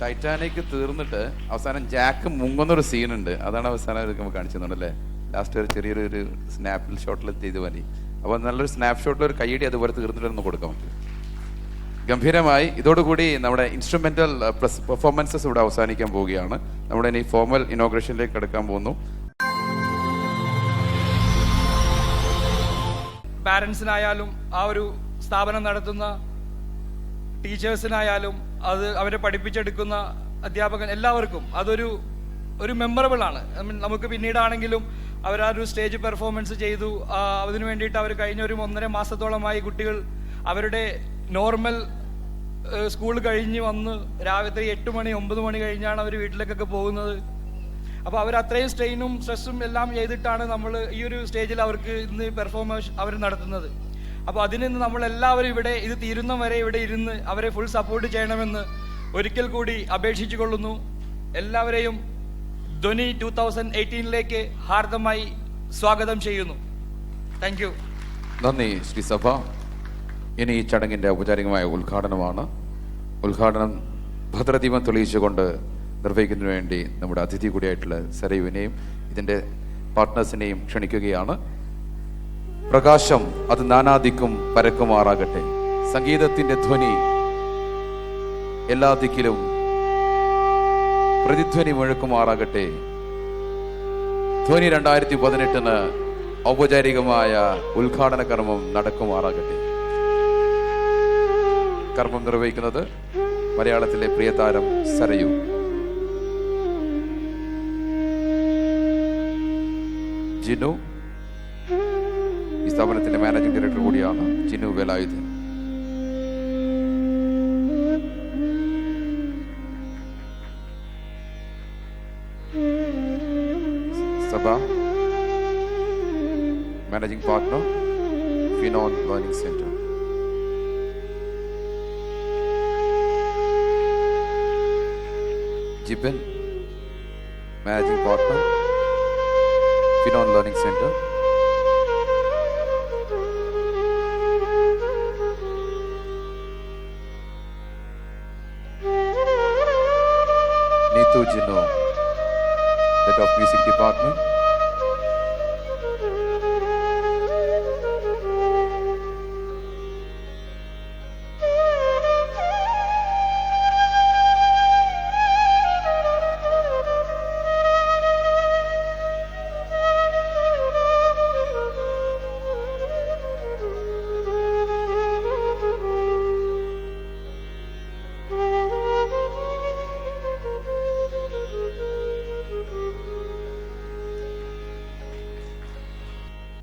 ടൈറ്റാനിക് തീർന്നിട്ട് അവസാനം ജാക്ക് മുങ്ങുന്നൊരു സീനുണ്ട്. അതാണ് അവസാനം നമുക്ക് കാണിച്ചു തന്നുണ്ടല്ലേ. ലാസ്റ്റ് ഒരു ചെറിയൊരു സ്നാപ്പിൽ ഷോട്ടിൽ ചെയ്ത് മതി. അപ്പോൾ നല്ലൊരു സ്നാപ്പ് ഷോട്ടിൽ ഒരു കൈയടി അതുപോലെ തീർന്നിട്ടൊന്ന് കൊടുക്കാൻ പറ്റും. ഗംഭീരമായി. ഇതോടുകൂടി നമ്മുടെ ഇൻസ്ട്രുമെന്റൽ പെർഫോമൻസസ് ഇവിടെ അവസാനിക്കാൻ പോവുകയാണ്. നമ്മുടെ ഇനി ഫോർമൽ ഇനോഗ്രേഷനിലേക്ക് കടക്കാൻ പോകുന്നു. പാരൻസിനായാലും ആ ഒരു സ്ഥാപനം നടത്തുന്ന ടീച്ചേഴ്സിനായാലും അത് അവരെ പഠിപ്പിച്ചെടുക്കുന്ന അധ്യാപകൻ എല്ലാവർക്കും അതൊരു മെമ്മറബിൾ ആണ്. നമുക്ക് പിന്നീടാണെങ്കിലും അവർ ആ ഒരു സ്റ്റേജ് പെർഫോമൻസ് ചെയ്തു. അതിനു വേണ്ടിയിട്ട് അവർ കഴിഞ്ഞ ഒരു 1.5 മാസത്തോളമായി കുട്ടികൾ അവരുടെ നോർമൽ സ്കൂൾ കഴിഞ്ഞ് വന്ന് രാവിലെ 8 മണി 9 മണി കഴിഞ്ഞാണ് അവർ വീട്ടിലേക്കൊക്കെ പോകുന്നത്. അപ്പോൾ അവർ അത്രയും സ്ട്രെയിനും സ്ട്രെസ്സും എല്ലാം ചെയ്തിട്ടാണ് നമ്മൾ ഈ ഒരു സ്റ്റേജിൽ അവർക്ക് ഇന്ന് പെർഫോമൻസ് അവർ നടത്തുന്നത്. അപ്പോൾ അതിൽ നിന്ന് നമ്മളെല്ലാവരും ഇവിടെ ഇത് തീരുന്ന വരെ ഇവിടെ ഇരുന്ന് അവരെ ഫുൾ സപ്പോർട്ട് ചെയ്യണമെന്ന് ഒരിക്കൽ കൂടി അപേക്ഷിച്ചു കൊള്ളുന്നു. എല്ലാവരെയും ധ്വനി 2018ലേക്ക് ഹാർദമായി സ്വാഗതം ചെയ്യുന്നു. Thank you. നന്ദി ശ്രീ സഭ. ഇനി ഈ ചടങ്ങിൻ്റെ ഔപചാരികമായ ഉദ്ഘാടനമാണ്. ഉദ്ഘാടനം ഭദ്രദീപം തെളിയിച്ചുകൊണ്ട് നിർവഹിക്കുന്നതിന് വേണ്ടി നമ്മുടെ അതിഥി കൂടിയായിട്ടുള്ള സരയുവിനെയും ഇതിൻ്റെ പാർട്ട്നേഴ്സിനെയും ക്ഷണിക്കുകയാണ്. പ്രകാശം അത് നാനാദിക്കും പരക്കുമാറാകട്ടെ. സംഗീതത്തിൻ്റെ ധ്വനി എല്ലാ ദിക്കിലും പ്രതിധ്വനി മുഴക്കുമാറാകട്ടെ. ധ്വനി 2018 ഔപചാരികമായ ഉദ്ഘാടന കർമ്മം നടക്കുമാറാകട്ടെ. കർമ്മം നിർവഹിക്കുന്നത് മലയാളത്തിലെ പ്രിയ താരം സരയു. ജിനു ഈ സ്ഥാപനത്തിന്റെ മാനേജിംഗ് ഡയറക്ടർ കൂടിയാണ്. ജിനു വേലായുധൻ. സഭ മാനേജിംഗ് പാർട്ണർ ഫിനോൺ learning centre. Jiban managing partner ഫിനോൺ learning centre. Neethu Jinu Head of Music Department.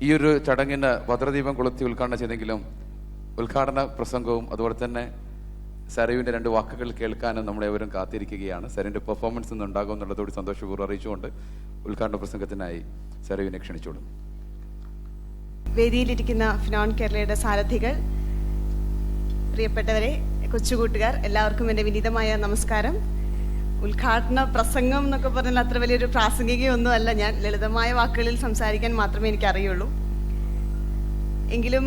ഈ ഒരു ചടങ്ങിന് ഭദ്രദീപം കൊളുത്തി ഉദ്ഘാടനം ചെയ്തെങ്കിലും ഉദ്ഘാടന പ്രസംഗവും അതുപോലെ തന്നെ സരയുവിൻ്റെ 2 വാക്കുകൾ കേൾക്കാനും നമ്മളെവരും കാത്തിരിക്കുകയാണ്. സരയുവിൻ്റെ പെർഫോമൻസ് ഇന്ന് ഉണ്ടാകും എന്നുള്ളതോട് സന്തോഷപൂർവ്വം അറിയിച്ചുകൊണ്ട് ഉദ്ഘാടന പ്രസംഗത്തിനായി സരയുവിനെ ക്ഷണിച്ചോളും. വേദിയിലിരിക്കുന്ന ഫിനോൺ കേരളയുടെ സാരഥികൾ, പ്രിയപ്പെട്ടവരെ, കൊച്ചുകൂട്ടുകാർ, എല്ലാവർക്കും എൻ്റെ വിനീതമായ നമസ്കാരം. ഉദ്ഘാടന പ്രസംഗം എന്നൊക്കെ പറഞ്ഞാൽ അത്ര വലിയൊരു പ്രാസംഗികയൊന്നും അല്ല. ഞാൻ ലളിതമായ വാക്കുകളിൽ സംസാരിക്കാൻ മാത്രമേ എനിക്കറിയുള്ളൂ. എങ്കിലും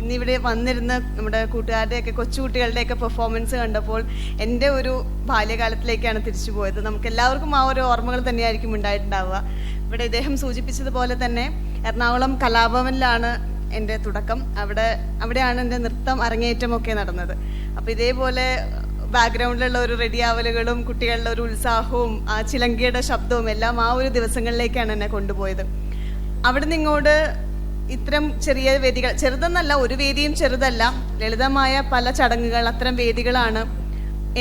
ഇന്നിവിടെ വന്നിരുന്ന നമ്മുടെ കൂട്ടുകാരുടെയൊക്കെ കൊച്ചുകുട്ടികളുടെയൊക്കെ പെർഫോമൻസ് കണ്ടപ്പോൾ എൻ്റെ ഒരു ബാല്യകാലത്തിലേക്കാണ് തിരിച്ചു പോയത്. നമുക്ക് എല്ലാവർക്കും ആ ഒരു ഓർമ്മകൾ തന്നെയായിരിക്കും ഉണ്ടായിട്ടുണ്ടാവുക. ഇവിടെ ഇദ്ദേഹം സൂചിപ്പിച്ചതുപോലെ തന്നെ എറണാകുളം കലാഭവനിലാണ് എൻ്റെ തുടക്കം. അവിടെയാണ് എൻ്റെ നൃത്തം അരങ്ങേറ്റമൊക്കെ നടന്നത്. അപ്പോൾ ഇതേപോലെ ബാക്ക്ഗ്രൗണ്ടിലുള്ള ഒരു റെഡി ആവലുകളും കുട്ടികളുടെ ഒരു ഉത്സാഹവും ആ ചിലങ്കയുടെ ശബ്ദവും എല്ലാം ആ ഒരു ദിവസങ്ങളിലേക്കാണ് എന്നെ കൊണ്ടുപോയത്. അവിടെ നിങ്ങോട് ഇത്തരം ചെറിയ വേദികൾ, ചെറുതെന്നല്ല, ഒരു വേദിയും ചെറുതല്ല, ലളിതമായ പല ചടങ്ങുകൾ, അത്തരം വേദികളാണ്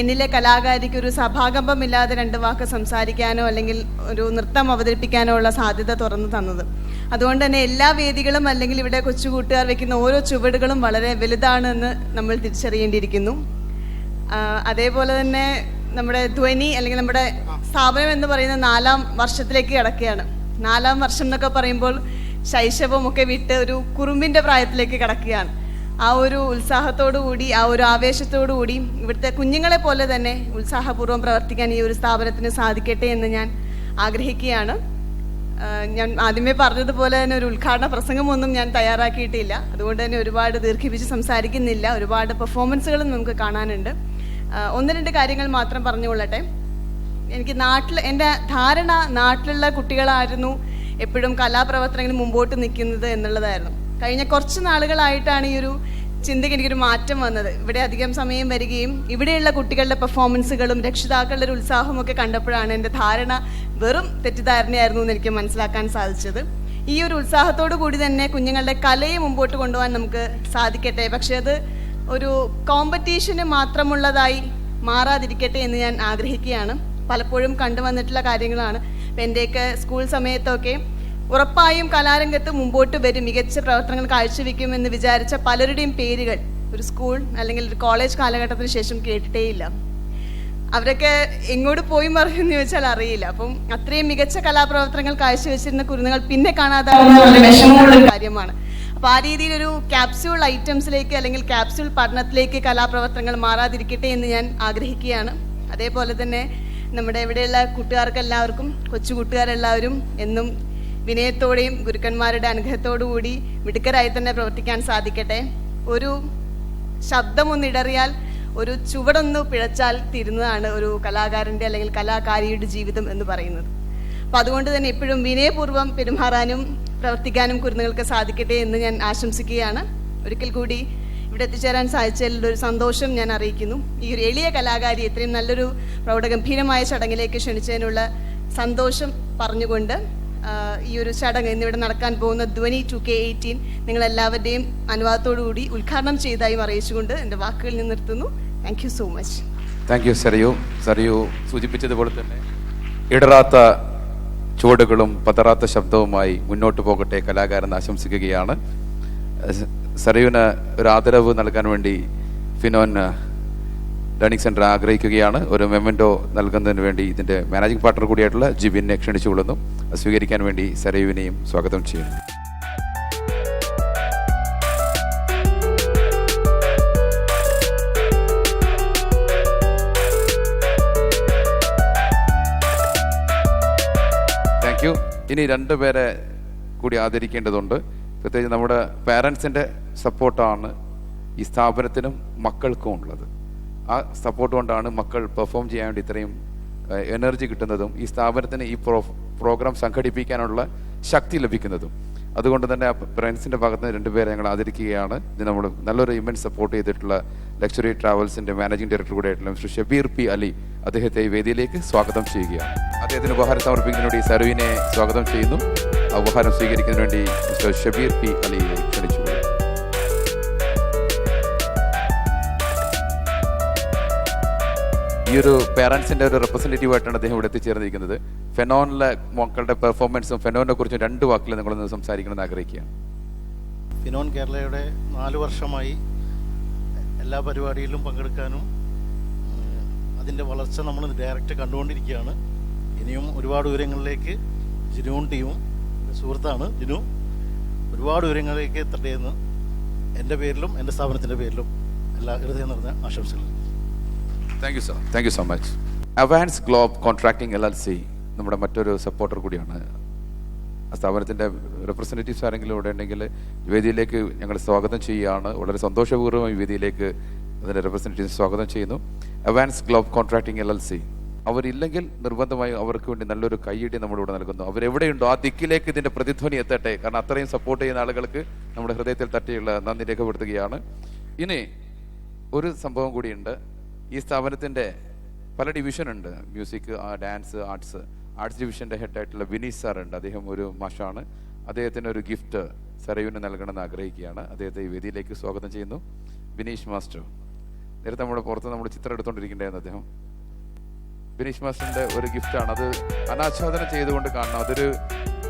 എന്നിലെ കലാകാരിക്ക് ഒരു സഭാകമ്പമില്ലാതെ 2 വാക്ക് സംസാരിക്കാനോ അല്ലെങ്കിൽ ഒരു നൃത്തം അവതരിപ്പിക്കാനോ ഉള്ള സാധ്യത തുറന്നു തന്നത്. അതുകൊണ്ട് തന്നെ എല്ലാ വേദികളും അല്ലെങ്കിൽ ഇവിടെ കൊച്ചുകൂട്ടുകാർ വെക്കുന്ന ഓരോ ചുവടുകളും വളരെ വലുതാണെന്ന് നമ്മൾ തിരിച്ചറിയേണ്ടിയിരിക്കുന്നു. അതേപോലെ തന്നെ നമ്മുടെ ധ്വനി അല്ലെങ്കിൽ നമ്മുടെ സ്ഥാപനം എന്ന് പറയുന്ന 4ാം വർഷത്തിലേക്ക് കിടക്കുകയാണ്. 4ാം വർഷം എന്നൊക്കെ പറയുമ്പോൾ ശൈശവമൊക്കെ വിട്ട് ഒരു കുറുമ്പിൻ്റെ പ്രായത്തിലേക്ക് കിടക്കുകയാണ്. ആ ഒരു ഉത്സാഹത്തോടു കൂടി, ആ ഒരു ആവേശത്തോടു കൂടി ഇവിടുത്തെ കുഞ്ഞുങ്ങളെ പോലെ തന്നെ ഉത്സാഹപൂർവ്വം പ്രവർത്തിക്കാൻ ഈ ഒരു സ്ഥാപനത്തിന് സാധിക്കട്ടെ എന്ന് ഞാൻ ആഗ്രഹിക്കുകയാണ്. ഞാൻ ആദ്യമേ പറഞ്ഞതുപോലെ തന്നെ ഒരു ഉദ്ഘാടന പ്രസംഗമൊന്നും ഞാൻ തയ്യാറാക്കിയിട്ടില്ല. അതുകൊണ്ട് തന്നെ ഒരുപാട് ദീർഘിപ്പിച്ച് സംസാരിക്കുന്നില്ല. ഒരുപാട് പെർഫോമൻസുകളും നമുക്ക് കാണാനുണ്ട്. 1-2 കാര്യങ്ങൾ മാത്രം പറഞ്ഞുകൊള്ളട്ടെ. എനിക്ക് എൻ്റെ ധാരണ നാട്ടിലുള്ള കുട്ടികളായിരുന്നു എപ്പോഴും കലാപ്രവർത്തനങ്ങളിൽ മുമ്പോട്ട് നിൽക്കുന്നത് എന്നുള്ളതായിരുന്നു. കഴിഞ്ഞ കുറച്ച് നാളുകളായിട്ടാണ് ഈ ഒരു ചിന്തയ്ക്ക് എനിക്കൊരു മാറ്റം വന്നത്. ഇവിടെ അധികം സമയം വരികയും ഇവിടെയുള്ള കുട്ടികളുടെ പെർഫോമൻസുകളും രക്ഷിതാക്കളുടെ ഒരു ഉത്സാഹമൊക്കെ കണ്ടപ്പോഴാണ് എൻ്റെ ധാരണ വെറും തെറ്റിദ്ധാരണയായിരുന്നു എന്ന് എനിക്ക് മനസ്സിലാക്കാൻ സാധിച്ചത്. ഈ ഒരു ഉത്സാഹത്തോടു കൂടി തന്നെ കുഞ്ഞുങ്ങളുടെ കലയെ മുമ്പോട്ട് കൊണ്ടുപോകാൻ നമുക്ക് സാധിക്കട്ടെ. പക്ഷെ അത് ഒരു കോമ്പറ്റീഷന് മാത്രമുള്ളതായി മാറാതിരിക്കട്ടെ എന്ന് ഞാൻ ആഗ്രഹിക്കുകയാണ്. പലപ്പോഴും കണ്ടുവന്നിട്ടുള്ള കാര്യങ്ങളാണ്. അപ്പം എൻ്റെയൊക്കെ സ്കൂൾ സമയത്തൊക്കെ ഉറപ്പായും കലാരംഗത്ത് മുമ്പോട്ട് വരും, മികച്ച പ്രവർത്തനങ്ങൾ കാഴ്ചവെക്കുമെന്ന് വിചാരിച്ച പലരുടെയും പേരുകൾ ഒരു സ്കൂൾ അല്ലെങ്കിൽ ഒരു കോളേജ് കാലഘട്ടത്തിന് ശേഷം കേട്ടിട്ടേയില്ല. അവരൊക്കെ എങ്ങോട്ട് പോയി മറിയെന്ന് ചോദിച്ചാൽ അറിയില്ല. അപ്പം അത്രയും മികച്ച കലാപ്രവർത്തനങ്ങൾ കാഴ്ചവെച്ചിരുന്ന കുരുന്നുകൾ പിന്നെ കാണാതാവുന്ന വളരെ വിഷമമുള്ള കാര്യമാണ്. അപ്പോൾ ആ രീതിയിലൊരു ക്യാപ്സ്യൂൾ ഐറ്റംസിലേക്ക് അല്ലെങ്കിൽ ക്യാപ്സ്യൂൾ പഠനത്തിലേക്ക് കലാപ്രവർത്തനങ്ങൾ മാറാതിരിക്കട്ടെ എന്ന് ഞാൻ ആഗ്രഹിക്കുകയാണ്. അതേപോലെ തന്നെ നമ്മുടെ ഇവിടെയുള്ള കൂട്ടുകാർക്കെല്ലാവർക്കും, കൊച്ചു കൂട്ടുകാരെല്ലാവരും എന്നും വിനയത്തോടെയും ഗുരുക്കന്മാരുടെ അനുഗ്രഹത്തോടു കൂടി മിടുക്കരായി തന്നെ പ്രവർത്തിക്കാൻ സാധിക്കട്ടെ. ഒരു ശബ്ദമൊന്നിടറിയാൽ, ഒരു ചുവടൊന്ന് പിഴച്ചാൽ തീരുന്നതാണ് ഒരു കലാകാരൻ്റെ അല്ലെങ്കിൽ കലാകാരിയുടെ ജീവിതം എന്ന് പറയുന്നത്. അപ്പം അതുകൊണ്ട് തന്നെ എപ്പോഴും വിനയപൂർവ്വം പെരുമാറാനും പ്രവർത്തിക്കാനും കുരുന്നുകൾക്ക് സാധിക്കട്ടെ എന്ന് ഞാൻ ആശംസിക്കുകയാണ്. ഒരിക്കൽ കൂടി ഇവിടെ എത്തിച്ചേരാൻ സാധിച്ചതിലൊരു സന്തോഷം ഞാൻ അറിയിക്കുന്നു. ഈ ഒരു എളിയ കലാകാരി ഇത്രയും നല്ലൊരു പ്രൗഢഗംഭീരമായ ചടങ്ങിലേക്ക് ക്ഷണിച്ചതിനുള്ള സന്തോഷം പറഞ്ഞുകൊണ്ട് ഈ ഒരു ചടങ്ങ് ഇന്നിവിടെ നടക്കാൻ പോകുന്ന ധ്വനി 2K18 നിങ്ങളെല്ലാവരുടെയും അനുവാദത്തോടുകൂടി ഉദ്ഘാടനം ചെയ്തതായും അറിയിച്ചുകൊണ്ട് എൻ്റെ വാക്കുകളിൽ നിന്ന് നിർത്തുന്നു. Thank you so much. Thank you സറിയു സൂചിപ്പിച്ചതുപോലെ തന്നെ ഇടറാത്ത ചുവടുകളും പതറാത്ത ശബ്ദവുമായി മുന്നോട്ട് പോകട്ടെ കലാകാരൻ ആശംസിക്കുകയാണ്. സറിയുവിന് ഒരു ആദരവ് നൽകാൻ വേണ്ടി ഫിനോൻ ലേണിംഗ് സെന്റർ ആഗ്രഹിക്കുകയാണ്. ഒരു മെമ്മൻറ്റോ നൽകുന്നതിന് വേണ്ടി ഇതിന്റെ മാനേജിംഗ് പാർട്ണർ കൂടിയായിട്ടുള്ള ജിബിനെ ക്ഷണിച്ചുകൊള്ളുന്നു. സ്വീകരിക്കാൻ വേണ്ടി സറിയുവിനെയും സ്വാഗതം ചെയ്യുന്നു. Thank you. ഇനി രണ്ടുപേരെ കൂടി ആദരിക്കേണ്ടതുണ്ട്. പ്രത്യേകിച്ച് നമ്മുടെ പാരൻസിൻ്റെ സപ്പോർട്ടാണ് ഈ സ്ഥാപനത്തിനും മക്കൾക്കും ഉള്ളത്. ആ സപ്പോർട്ട് കൊണ്ടാണ് മക്കൾ പെർഫോം ചെയ്യാൻ വേണ്ടി ഇത്രയും എനർജി കിട്ടുന്നതും ഈ സ്ഥാപനത്തിന് ഈ പ്രോഗ്രാം സംഘടിപ്പിക്കാനുള്ള ശക്തി ലഭിക്കുന്നതും. അതുകൊണ്ട് തന്നെ പാരൻസിൻ്റെ ഭാഗത്ത് നിന്ന് രണ്ടുപേരെ ഞങ്ങൾ ആദരിക്കുകയാണ്. ഇത് നമ്മൾ നല്ലൊരു ഇവൻറ്റ് സപ്പോർട്ട് ചെയ്തിട്ടുള്ള ലക്ഷറി ട്രാവൽസിൻ്റെ മാനേജിംഗ് ഡയറക്ടർ കൂടെ ആയിട്ടുള്ള മിസ്റ്റർ ഷബീർ പി അലി അദ്ദേഹത്തെ ഈ വേദിയിലേക്ക് സ്വാഗതം ചെയ്യുകയാണ്. അദ്ദേഹത്തിന് ഉപഹാരം സമർപ്പിക്കുന്നതിന് വേണ്ടി സറുവിനെ സ്വാഗതം ചെയ്യുന്നു. ഉപഹാരം സ്വീകരിക്കുന്നതിന് വേണ്ടി മിസ്റ്റർ ഷബീർ പി അലിയെ ക്ഷണിച്ചു. ഈ ഒരു പാരൻസിന്റെ ഒരു റെപ്രസെന്റേറ്റീവ് ആയിട്ടാണ് അദ്ദേഹം ഇവിടെ എത്തിച്ചേർന്നിരിക്കുന്നത്. ഫെനോനിലെ മക്കളുടെ പെർഫോമൻസും ഫെനോനെ കുറിച്ചും 2 വാക്കിൽ നിങ്ങളൊന്ന് സംസാരിക്കണമെന്ന് ആഗ്രഹിക്കുകയാണ്. ഫിനോൻ കേരളയുടെ 4 വർഷമായി എല്ലാ പരിപാടിയിലും പങ്കെടുക്കാനും അതിൻ്റെ വളർച്ച നമ്മൾ ഡയറക്റ്റ് കണ്ടുകൊണ്ടിരിക്കുകയാണ്. ഇനിയും ഒരുപാട് ഉയരങ്ങളിലേക്ക് ജിനുവും ടീമും സുഹൃത്താണ് ജിനു ഒരുപാട് ഉയരങ്ങളിലേക്ക് എത്തട്ടെയെന്ന് എൻ്റെ പേരിലും എൻ്റെ സ്ഥാപനത്തിൻ്റെ പേരിലും എല്ലാ ഹൃദയം നിറഞ്ഞ ആശംസകൾ. Thank you sir. Thank you so much. Avans Globe Contracting LLC നമ്മുടെ മറ്റൊരു സപ്പോർട്ടർ കൂടിയാണ്. സ്ഥാപനത്തിൻ്റെ റെപ്രസെൻറ്റേറ്റീവ്സ് ആരെങ്കിലും ഇവിടെ ഉണ്ടെങ്കിൽ വേദിയിലേക്ക് ഞങ്ങൾ സ്വാഗതം ചെയ്യുകയാണ്. വളരെ സന്തോഷപൂർവ്വം ഈ വേദിയിലേക്ക് അതിൻ്റെ റെപ്രസെൻറ്റേറ്റീവ്സ് സ്വാഗതം ചെയ്യുന്നു. അവാൻസ് ഗ്ലോബ് കോൺട്രാക്ടിംഗ് LLC അവരില്ലെങ്കിൽ നിർബന്ധമായും അവർക്ക് വേണ്ടി നല്ലൊരു കൈയടി നമ്മളിവിടെ നൽകുന്നു. അവരെവിടെയുണ്ടോ ആ ദിക്കിലേക്ക് ഇതിൻ്റെ പ്രതിധ്വനി എത്തട്ടെ. കാരണം അത്രയും സപ്പോർട്ട് ചെയ്യുന്ന ആളുകൾക്ക് നമ്മുടെ ഹൃദയത്തിൽ തട്ടിയുള്ള നന്ദി രേഖപ്പെടുത്തുകയാണ്. ഇനി ഒരു സംഭവം കൂടിയുണ്ട്. ഈ സ്ഥാപനത്തിൻ്റെ പല ഡിവിഷനുണ്ട്. മ്യൂസിക്, ഡാൻസ്, ആർട്സ് ഡിവിഷൻ്റെ ഹെഡായിട്ടുള്ള വിനീഷ് സാർ ഉണ്ട്. അദ്ദേഹം ഒരു മാഷാണ്. അദ്ദേഹത്തിന് ഒരു ഗിഫ്റ്റ് സരയുവിന് നൽകണമെന്ന് ആഗ്രഹിക്കുകയാണ്. അദ്ദേഹത്തെ ഈ വേദിയിലേക്ക് സ്വാഗതം ചെയ്യുന്നു. വിനീഷ് മാസ്റ്റർ നേരത്തെ നമ്മുടെ പുറത്ത് നമ്മൾ ചിത്രം എടുത്തുകൊണ്ടിരിക്കേണ്ടായിരുന്നു അദ്ദേഹം. വിനീഷ് മാസ്റ്ററിൻ്റെ ഒരു ഗിഫ്റ്റാണ്. അത് അനാച്ഛാദനം ചെയ്തുകൊണ്ട് കാണണം. അതൊരു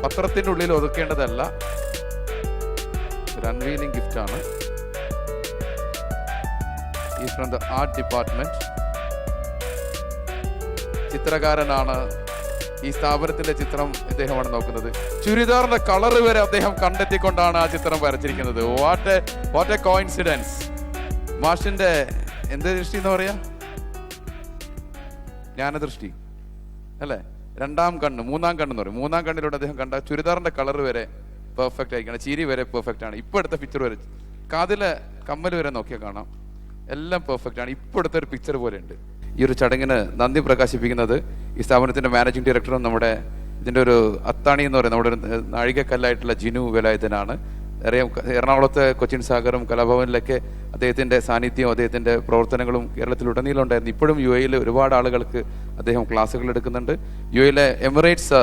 പത്രത്തിൻ്റെ ഉള്ളിൽ ഒതുക്കേണ്ടതല്ല, ഒരു അൺവീലിംഗ് ഗിഫ്റ്റാണ്. Is from the art department. ചിത്രകാരനാണ്. ഈ സ്ഥാപനത്തിന്റെ ചിത്രം ഇദ്ദേഹമാണ് നോക്കുന്നത്. ചുരിദാറിന്റെ കളർ വരെ അദ്ദേഹം കണ്ടെത്തിക്കൊണ്ടാണ് ആ ചിത്രം വരച്ചിരിക്കുന്നത്. What A coincidence. മാഷിന്റെ എന്ത് ദൃഷ്ടി എന്ന് പറയാ, ജ്ഞാനദൃഷ്ടി അല്ലേ? 2ാം കണ്ണ്, 3ാം കണ്ണ് എന്ന് പറയും. 3ാം കണ്ണിലൂടെ അദ്ദേഹം കണ്ട ചുരിദാറിന്റെ കളർ വരെ പെർഫെക്റ്റ് ആയിരിക്കണം. ചിരി വരെ പെർഫെക്റ്റ് ആണ്. ഇപ്പൊ എടുത്ത പിക്ചർ വരെ, കാതിലെ കമ്മൽ വരെ നോക്കിയാൽ കാണാം, എല്ലാം പെർഫെക്റ്റ് ആണ്. ഇപ്പോൾ എടുത്ത ഒരു പിക്ചർ പോലെ ഉണ്ട്. ഈ ഒരു ചടങ്ങിന് നന്ദി പ്രകാശിപ്പിക്കുന്നത് ഈ സ്ഥാപനത്തിന്റെ മാനേജിംഗ് ഡയറക്ടറും നമ്മുടെ ഇതിന്റെ ഒരു അത്താണി എന്ന് പറയുന്നത് നമ്മുടെ ഒരു നാഴികക്കല്ലായിട്ടുള്ള ജിനു വേലായുധനാണ്. അറിയാം, എറണാകുളത്തെ കൊച്ചിൻ സാഗറും കലാഭവനിലൊക്കെ അദ്ദേഹത്തിന്റെ സാന്നിധ്യവും അദ്ദേഹത്തിന്റെ പ്രവർത്തനങ്ങളും കേരളത്തിലുടനീളം ഉണ്ടായിരുന്നു. ഇപ്പോഴും UAE ഒരുപാട് ആളുകൾക്ക് അദ്ദേഹം ക്ലാസ്സുകൾ എടുക്കുന്നുണ്ട്. UAE എമിറേറ്റ്സ്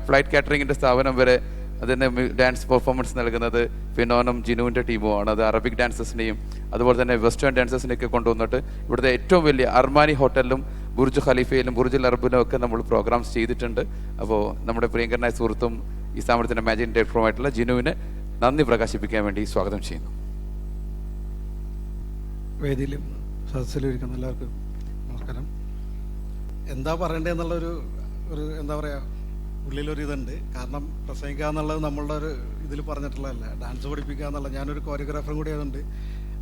ഫ്ലൈറ്റ് കാറ്ററിംഗിന്റെ സ്ഥാപനം വരെ അതിന് ഡാൻസ് പെർഫോമൻസ് നൽകുന്നത് ഫിനോനും ജിനുവിൻ്റെ ടീമുമാണ്. അത് അറബിക് ഡാൻസേഴ്സിനെയും അതുപോലെ തന്നെ വെസ്റ്റേൺ ഡാൻസേഴ്സിനെയൊക്കെ കൊണ്ടുവന്നിട്ട് ഇവിടുത്തെ ഏറ്റവും വലിയ അർമാനി ഹോട്ടലിലും ബുർജ് ഖലീഫയിലും ബുർജുൽ അറബിലും ഒക്കെ നമ്മൾ പ്രോഗ്രാംസ് ചെയ്തിട്ടുണ്ട്. അപ്പോൾ നമ്മുടെ പ്രിയങ്കരനായ സുഹൃത്തും ഈ സ്ഥാപനത്തിൻ്റെ മാനേജിംഗ് ഡയറക്ടറുമായിട്ടുള്ള ജിനുവിനെ നന്ദി പ്രകാശിപ്പിക്കാൻ വേണ്ടി സ്വാഗതം ചെയ്യുന്നു. വേദിയിലും സദസ്സിലിരിക്കുന്ന എല്ലാവർക്കും നമസ്കാരം. എന്താ പറയേണ്ടതെന്നുള്ളൊരു എന്താ പറയുക, ഉള്ളിലൊരു ഇതുണ്ട്. കാരണം പ്രസംഗിക്കുക എന്നുള്ളത് നമ്മളുടെ ഒരു ഇതിൽ പറഞ്ഞിട്ടുള്ളതല്ല. ഡാൻസ് പഠിപ്പിക്കുക എന്നുള്ള, ഞാനൊരു കോറിയോഗ്രാഫറും കൂടി ആയതുകൊണ്ട്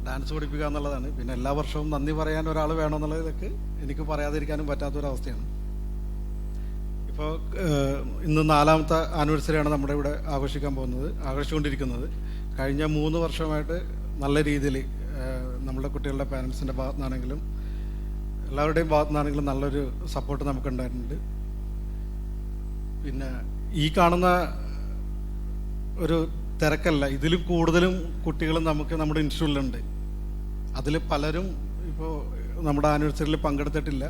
ഡാൻസ് പഠിപ്പിക്കുക എന്നുള്ളതാണ്. പിന്നെ എല്ലാ വർഷവും നന്ദി പറയാൻ ഒരാൾ വേണമെന്നുള്ളതൊക്കെ എനിക്ക് പറയാതിരിക്കാനും പറ്റാത്തൊരവസ്ഥയാണ്. ഇപ്പോൾ ഇന്ന് 4ാമത്തെ ആനിവേഴ്സറിയാണ് നമ്മുടെ ഇവിടെ ആഘോഷിച്ചുകൊണ്ടിരിക്കുന്നത്. കഴിഞ്ഞ 3 വർഷമായിട്ട് നല്ല രീതിയിൽ നമ്മുടെ കുട്ടികളുടെ പാരൻസിൻ്റെ ഭാഗത്തു നിന്നാണെങ്കിലും എല്ലാവരുടെയും ഭാഗത്തു നിന്നാണെങ്കിലും നല്ലൊരു സപ്പോർട്ട് നമുക്കുണ്ടായിട്ടുണ്ട്. പിന്നെ ഈ കാണുന്ന ഒരു തിരക്കല്ല, ഇതിലും കൂടുതലും കുട്ടികൾ നമുക്ക് നമ്മുടെ ഇൻസ്റ്റിറ്റ്യൂട്ടിലുണ്ട്. അതിൽ പലരും ഇപ്പോൾ നമ്മുടെ ആനിവേഴ്സറിയിൽ പങ്കെടുത്തിട്ടില്ല.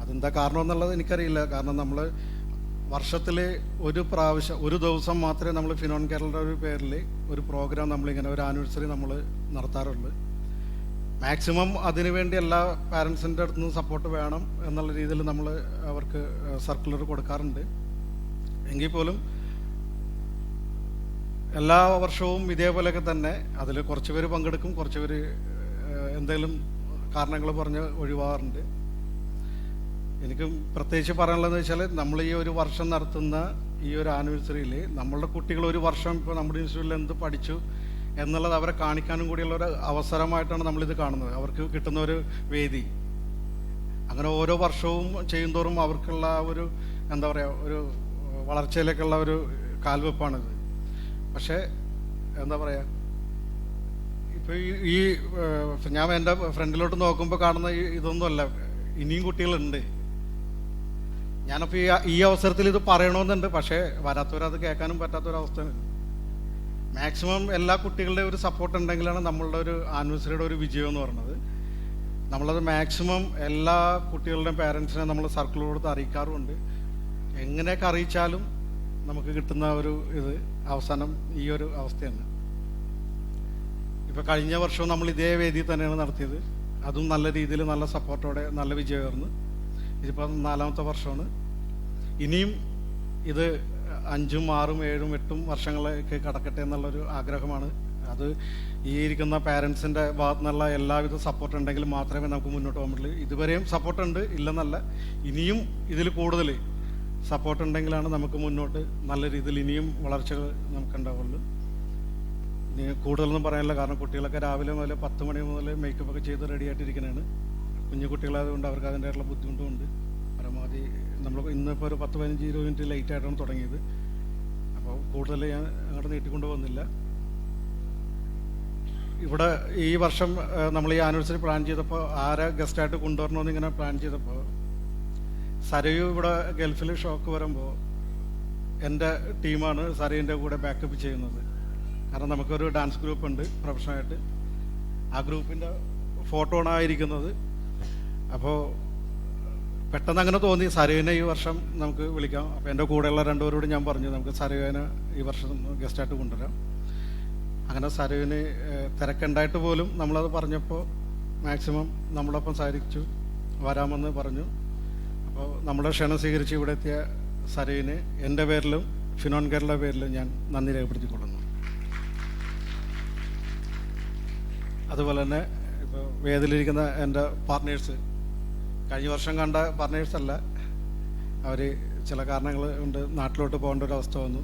അതെന്താ കാരണം എന്നുള്ളത് എനിക്കറിയില്ല. കാരണം നമ്മൾ വർഷത്തിൽ ഒരു പ്രാവശ്യം, ഒരു ദിവസം മാത്രമേ നമ്മൾ ഫിനോൺ കേരളയുടെ ഒരു പേരിൽ ഒരു പ്രോഗ്രാം നമ്മളിങ്ങനെ ഒരു ആനിവേഴ്സറി നമ്മൾ നടത്താറുള്ളൂ. മാക്സിമം അതിനുവേണ്ടി എല്ലാ പാരൻസിൻ്റെ അടുത്ത് നിന്ന് സപ്പോർട്ട് വേണം എന്നുള്ള രീതിയിൽ നമ്മൾ അവർക്ക് സർക്കുലർ കൊടുക്കാറുണ്ട്. എങ്കിൽ പോലും എല്ലാ വർഷവും ഇതേപോലെയൊക്കെ തന്നെ അതിൽ കുറച്ച് പേര് പങ്കെടുക്കും, കുറച്ച് പേര് എന്തെങ്കിലും കാരണങ്ങൾ പറഞ്ഞ് ഒഴിവാറുണ്ട്. എനിക്ക് പ്രത്യേകിച്ച് പറയാനുള്ളതെന്ന് വെച്ചാൽ, നമ്മൾ ഈ ഒരു വർഷം നടത്തുന്ന ഈ ഒരു ആനിവേഴ്സറിയിൽ നമ്മളുടെ കുട്ടികൾ ഒരു വർഷം ഇപ്പോൾ നമ്മുടെ ഇൻസ്റ്റിറ്റ്യൂട്ടിൽ എന്ത് പഠിച്ചു എന്നുള്ളത് അവരെ കാണിക്കാനും കൂടിയുള്ള ഒരു അവസരമായിട്ടാണ് നമ്മളിത് കാണുന്നത്. അവർക്ക് കിട്ടുന്ന ഒരു വേദി. അങ്ങനെ ഓരോ വർഷവും ചെയ്യുന്തോറും അവർക്കുള്ള ഒരു എന്താ പറയുക, ഒരു വളർച്ചയിലേക്കുള്ള ഒരു കാൽവെപ്പാണിത്. പക്ഷേ എന്താ പറയുക, ഇപ്പോൾ ഈ ഞാൻ എൻ്റെ ഫ്രണ്ടിലോട്ട് നോക്കുമ്പോൾ കാണുന്ന ഇതൊന്നുമല്ല, ഇനിയും കുട്ടികളുണ്ട്. ഞാനപ്പോൾ ഈ അവസരത്തിൽ ഇത് പറയണമെന്നുണ്ട്, പക്ഷേ വരാത്തവരത് കേൾക്കാനും പറ്റാത്തൊരവസ്ഥയാണ്. മാക്സിമം എല്ലാ കുട്ടികളുടെ ഒരു സപ്പോർട്ട് ഉണ്ടെങ്കിലാണ് നമ്മളുടെ ഒരു ആനിവേഴ്സറിയുടെ ഒരു വിജയം എന്ന് പറയുന്നത്. നമ്മളത് മാക്സിമം എല്ലാ കുട്ടികളുടെയും പാരൻസിനെ നമ്മൾ സർക്കിൾ കൊടുത്ത് അറിയിക്കാറുമുണ്ട്. എങ്ങനെയൊക്കെ അറിയിച്ചാലും നമുക്ക് കിട്ടുന്ന ഒരു ഇത് അവസാനം ഈ ഒരു അവസ്ഥയാണ്. ഇപ്പോൾ കഴിഞ്ഞ വർഷവും നമ്മൾ ഇതേ വേദിയിൽ തന്നെയാണ് നടത്തിയത്. അതും നല്ല രീതിയിൽ നല്ല സപ്പോർട്ടോടെ നല്ല വിജയമായിരുന്നു. ഇതിപ്പോൾ 4ാമത്തെ വർഷമാണ്. ഇനിയും ഇത് 5ഉം 6ഉം 7ഉം 8ഉം വർഷങ്ങളിലേക്ക് കടക്കട്ടെ എന്നുള്ളൊരു ആഗ്രഹമാണ്. അത് ഈ ഇരിക്കുന്ന പാരൻസിൻ്റെ ഭാഗത്തു നിന്നുള്ള എല്ലാവിധ സപ്പോർട്ട് ഉണ്ടെങ്കിൽ മാത്രമേ നമുക്ക് മുന്നോട്ട് പോകാൻ പറ്റുള്ളൂ. ഇതുവരെയും സപ്പോർട്ടുണ്ട്, ഇല്ലെന്നല്ല. ഇനിയും ഇതിൽ കൂടുതൽ സപ്പോർട്ട് ഉണ്ടെങ്കിലാണ് നമുക്ക് മുന്നോട്ട് നല്ല രീതിയിൽ ഇനിയും വളർച്ചകൾ നമുക്കുണ്ടാവുള്ളൂ. ഇനി കൂടുതലൊന്നും പറയാനില്ല, കാരണം കുട്ടികളൊക്കെ രാവിലെ മുതൽ 10 മണി മുതൽ മേക്കപ്പ് ഒക്കെ ചെയ്ത് റെഡി ആയിട്ടിരിക്കുന്നതാണ്. കുഞ്ഞു കുട്ടികളായതുകൊണ്ട് അവർക്ക് അതിൻ്റെതായിട്ടുള്ള ബുദ്ധിമുട്ടുമുണ്ട്. പരമാവധി നമ്മൾ ഇന്നിപ്പോൾ ഒരു 10-15-20 മിനിറ്റ് ലേറ്റ് ആയിട്ടാണ് തുടങ്ങിയത്. അപ്പോൾ കൂടുതൽ ഞാൻ അങ്ങോട്ട് നീട്ടിക്കൊണ്ട് പോകുന്നില്ല. ഇവിടെ ഈ വർഷം നമ്മൾ ഈ ആനിവേഴ്സറി പ്ലാൻ ചെയ്തപ്പോൾ ആരെ ഗസ്റ്റായിട്ട് കൊണ്ടുവരണമെന്ന് ഇങ്ങനെ പ്ലാൻ ചെയ്തപ്പോൾ, സരയു ഇവിടെ ഗൾഫിൽ ഷോക്ക് വരുമ്പോൾ എൻ്റെ ടീമാണ് സരയുൻ്റെ കൂടെ ബാക്കപ്പ് ചെയ്യുന്നത്. കാരണം നമുക്കൊരു ഡാൻസ് ഗ്രൂപ്പ് ഉണ്ട് പ്രൊഫഷണലായിട്ട്. ആ ഗ്രൂപ്പിൻ്റെ ഫോട്ടോ ആണ് ആയിരിക്കുന്നത്. അപ്പോൾ പെട്ടെന്ന് അങ്ങനെ തോന്നി സരയുവിനെ ഈ വർഷം നമുക്ക് വിളിക്കാം. അപ്പോൾ എൻ്റെ കൂടെയുള്ള 2 പേരോട് ഞാൻ പറഞ്ഞു നമുക്ക് സരയുവിനെ ഈ വർഷം ഗസ്റ്റായിട്ട് കൊണ്ടുവരാം. അങ്ങനെ സരയുവിന് തിരക്കുണ്ടായിട്ട് പോലും നമ്മളത് പറഞ്ഞപ്പോൾ മാക്സിമം നമ്മളൊപ്പം സഹകരിച്ചു വരാമെന്ന് പറഞ്ഞു. അപ്പോൾ നമ്മുടെ ക്ഷണം സ്വീകരിച്ച് ഇവിടെ എത്തിയ സരയുവിന് എൻ്റെ പേരിലും ഫിനോൺ കേരള പേരിലും ഞാൻ നന്ദി രേഖപ്പെടുത്തിക്കൊള്ളുന്നു. അതുപോലെ തന്നെ ഇപ്പോൾ വേദിയിലിരിക്കുന്ന എൻ്റെ പാർട്ട്നേഴ്സ്, കഴിഞ്ഞ വർഷം കണ്ട പാർട്ട്നേഴ്സല്ല, അവർ ചില കാരണങ്ങൾ കൊണ്ട് നാട്ടിലോട്ട് പോകേണ്ട ഒരു അവസ്ഥ വന്നു.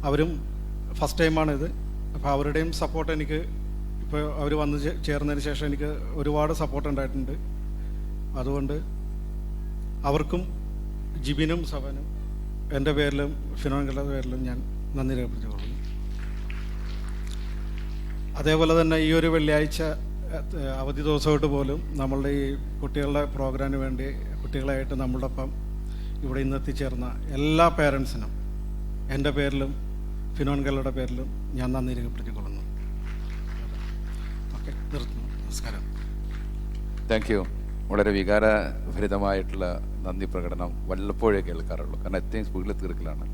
അവരും ഫസ്റ്റ് ടൈമാണിത്. അപ്പോൾ അവരുടെയും സപ്പോർട്ട് എനിക്ക് ഇപ്പോൾ അവർ വന്ന് ചേർന്നതിന് ശേഷം എനിക്ക് ഒരുപാട് സപ്പോർട്ട് ഉണ്ടായിട്ടുണ്ട്. അതുകൊണ്ട് അവർക്കും ജിബിനും സവനും എൻ്റെ പേരിലും ഫിനോങ്ങളുടെ പേരിലും ഞാൻ നന്ദി രേഖപ്പെടുത്തിക്കൊള്ളുന്നു. അതേപോലെ തന്നെ ഈ ഒരു വെള്ളിയാഴ്ച അവധി ദിവസമായിട്ട് പോലും നമ്മളുടെ ഈ കുട്ടികളുടെ പ്രോഗ്രാമിന് വേണ്ടി കുട്ടികളായിട്ട് നമ്മളുടെ ഒപ്പം ഇവിടെ ഇന്ന് എത്തിച്ചേർന്ന എല്ലാ പേരൻസിനും എൻ്റെ പേരിലും ഫിനോൺ കേരളയുടെ പേരിലും ഞാൻ നന്ദി രേഖപ്പെടുത്തിക്കൊള്ളുന്നു. ഓക്കെ, നിർത്തുന്നു. നമസ്കാരം. Thank you. വളരെ വികാരഭരിതമായിട്ടുള്ള നന്ദി പ്രകടനം വല്ലപ്പോഴേ കേൾക്കാറുള്ളൂ, കാരണം എത്രയും സ്പീഡിൽ തീർക്കലാണ്.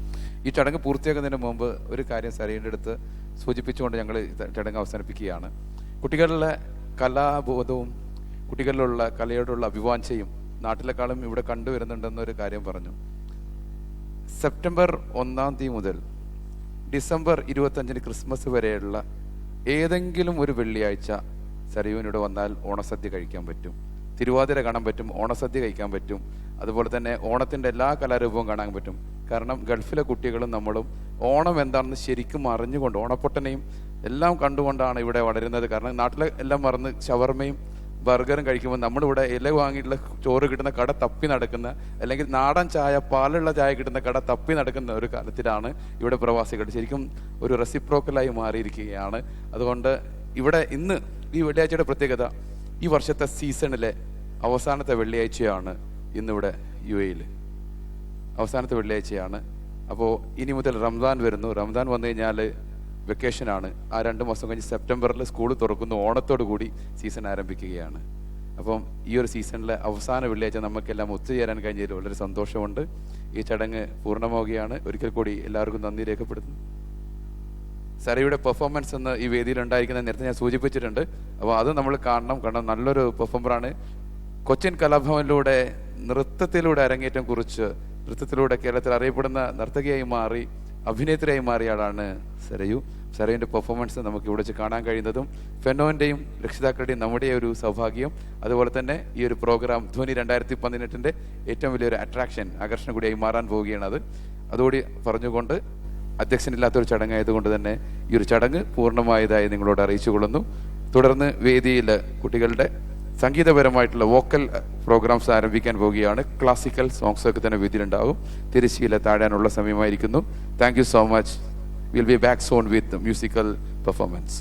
ഈ ചടങ്ങ് പൂർത്തിയാക്കുന്നതിന് മുമ്പ് ഒരു കാര്യം സരയുടെ അടുത്ത് സൂചിപ്പിച്ചുകൊണ്ട് ഞങ്ങൾ ചടങ്ങ് അവസാനിപ്പിക്കുകയാണ്. കുട്ടികളുടെ കലാബോധവും കുട്ടികളിലുള്ള കലയോടുള്ള അഭിവാഞ്ചയും നാട്ടിലെക്കാളും ഇവിടെ കണ്ടുവരുന്നുണ്ടെന്നൊരു കാര്യം പറഞ്ഞു. സെപ്റ്റംബർ 1-ാം തീയതി മുതൽ ഡിസംബർ 25-ന് ക്രിസ്മസ് വരെയുള്ള ഏതെങ്കിലും ഒരു വെള്ളിയാഴ്ച സരയുവിനിവിടെ വന്നാൽ ഓണസദ്യ കഴിക്കാൻ പറ്റും, തിരുവാതിര കാണാൻ പറ്റും, ഓണസദ്യ കഴിക്കാൻ പറ്റും. അതുപോലെ തന്നെ ഓണത്തിൻ്റെ എല്ലാ കലാരൂപവും കാണാൻ പറ്റും. കാരണം ഗൾഫിലെ കുട്ടികളും നമ്മളും ഓണം എന്താണെന്ന് ശരിക്കും അറിഞ്ഞുകൊണ്ട് ഓണപ്പൊട്ടനെയും എല്ലാം കണ്ടുകൊണ്ടാണ് ഇവിടെ വളരുന്നത്. കാരണം നാട്ടിലെ എല്ലാം മറന്ന് ഷവർമയും ബർഗറും കഴിക്കുമ്പോൾ നമ്മളിവിടെ ഇല വാങ്ങിയിട്ടുള്ള ചോറ് കിട്ടുന്ന കട തപ്പി നടക്കുന്ന, അല്ലെങ്കിൽ നാടൻ ചായ പാലുള്ള ചായ കിട്ടുന്ന കട തപ്പി നടക്കുന്ന ഒരു കാലത്തിലാണ് ഇവിടെ പ്രവാസികൾ ശരിക്കും ഒരു റെസിപ്രോക്കലായി മാറിയിരിക്കുകയാണ്. അതുകൊണ്ട് ഇവിടെ ഇന്ന് ഈ വെള്ളിയാഴ്ചയുടെ പ്രത്യേകത, ഈ വർഷത്തെ സീസണിലെ അവസാനത്തെ വെള്ളിയാഴ്ചയാണ് ഇന്നിവിടെ UAE അവസാനത്തെ വെള്ളിയാഴ്ചയാണ്. അപ്പോൾ ഇനി മുതൽ റംസാൻ വരുന്നു. റംസാൻ വന്നു കഴിഞ്ഞാൽ വെക്കേഷനാണ്. ആ 2 മാസം കഴിഞ്ഞ് സെപ്റ്റംബറിൽ സ്കൂൾ തുറക്കുന്നു. ഓണത്തോടു കൂടി സീസൺ ആരംഭിക്കുകയാണ്. അപ്പം ഈ ഒരു സീസണിലെ അവസാന വെള്ളിയാഴ്ച നമുക്കെല്ലാം ഒത്തുചേരാൻ കഴിഞ്ഞതിൽ വളരെ സന്തോഷമുണ്ട്. ഈ ചടങ്ങ് പൂർണ്ണമാവുകയാണ്. ഒരിക്കൽ കൂടി എല്ലാവർക്കും നന്ദി രേഖപ്പെടുത്തുന്നു. സരയുടെ പെർഫോമൻസ് എന്ന് ഈ വേദിയിൽ ഉണ്ടായിരിക്കുന്ന നേരത്തെ ഞാൻ സൂചിപ്പിച്ചിട്ടുണ്ട്. അപ്പോൾ അത് നമ്മൾ കാണണം. കാരണം നല്ലൊരു പെർഫോമറാണ്. കൊച്ചിൻ കലാഭവനിലൂടെ നൃത്തത്തിലൂടെ അരങ്ങേറ്റം കുറിച്ച് നൃത്തത്തിലൂടെ കേരളത്തിൽ അറിയപ്പെടുന്ന നർത്തകിയായി മാറി അഭിനേത്രിയായി മാറിയ ആളാണ് സരയു. സരയുവിൻ്റെ പെർഫോമൻസ് നമുക്ക് ഇവിടെ വെച്ച് കാണാൻ കഴിയുന്നതും ഫെനോൻ്റെയും രക്ഷിതാക്കളുടെയും നമ്മുടെ ഒരു സൗഭാഗ്യം. അതുപോലെ തന്നെ ഈ ഒരു പ്രോഗ്രാം ധ്വനി 2018 ഏറ്റവും വലിയൊരു അട്രാക്ഷൻ, ആകർഷണം കൂടിയായി മാറാൻ പോവുകയാണ്. അതുകൂടി പറഞ്ഞുകൊണ്ട് അധ്യക്ഷനില്ലാത്തൊരു ചടങ്ങായതുകൊണ്ട് തന്നെ ഈ ഒരു ചടങ്ങ് പൂർണ്ണമായതായി നിങ്ങളോട് അറിയിച്ചു കൊള്ളുന്നു. തുടർന്ന് വേദിയിൽ കുട്ടികളുടെ സംഗീതപരമായിട്ടുള്ള വോക്കൽ പ്രോഗ്രാംസ് ആരംഭിക്കാൻ പോവുകയാണ്. ക്ലാസിക്കൽ സോങ്സ് ഒക്കെ തന്നെ വേദിയിലുണ്ടാകും. തിരശ്ശീല താഴാനുള്ള സമയമായിരിക്കുന്നു. Thank you so much. Will be back soon with musical performance.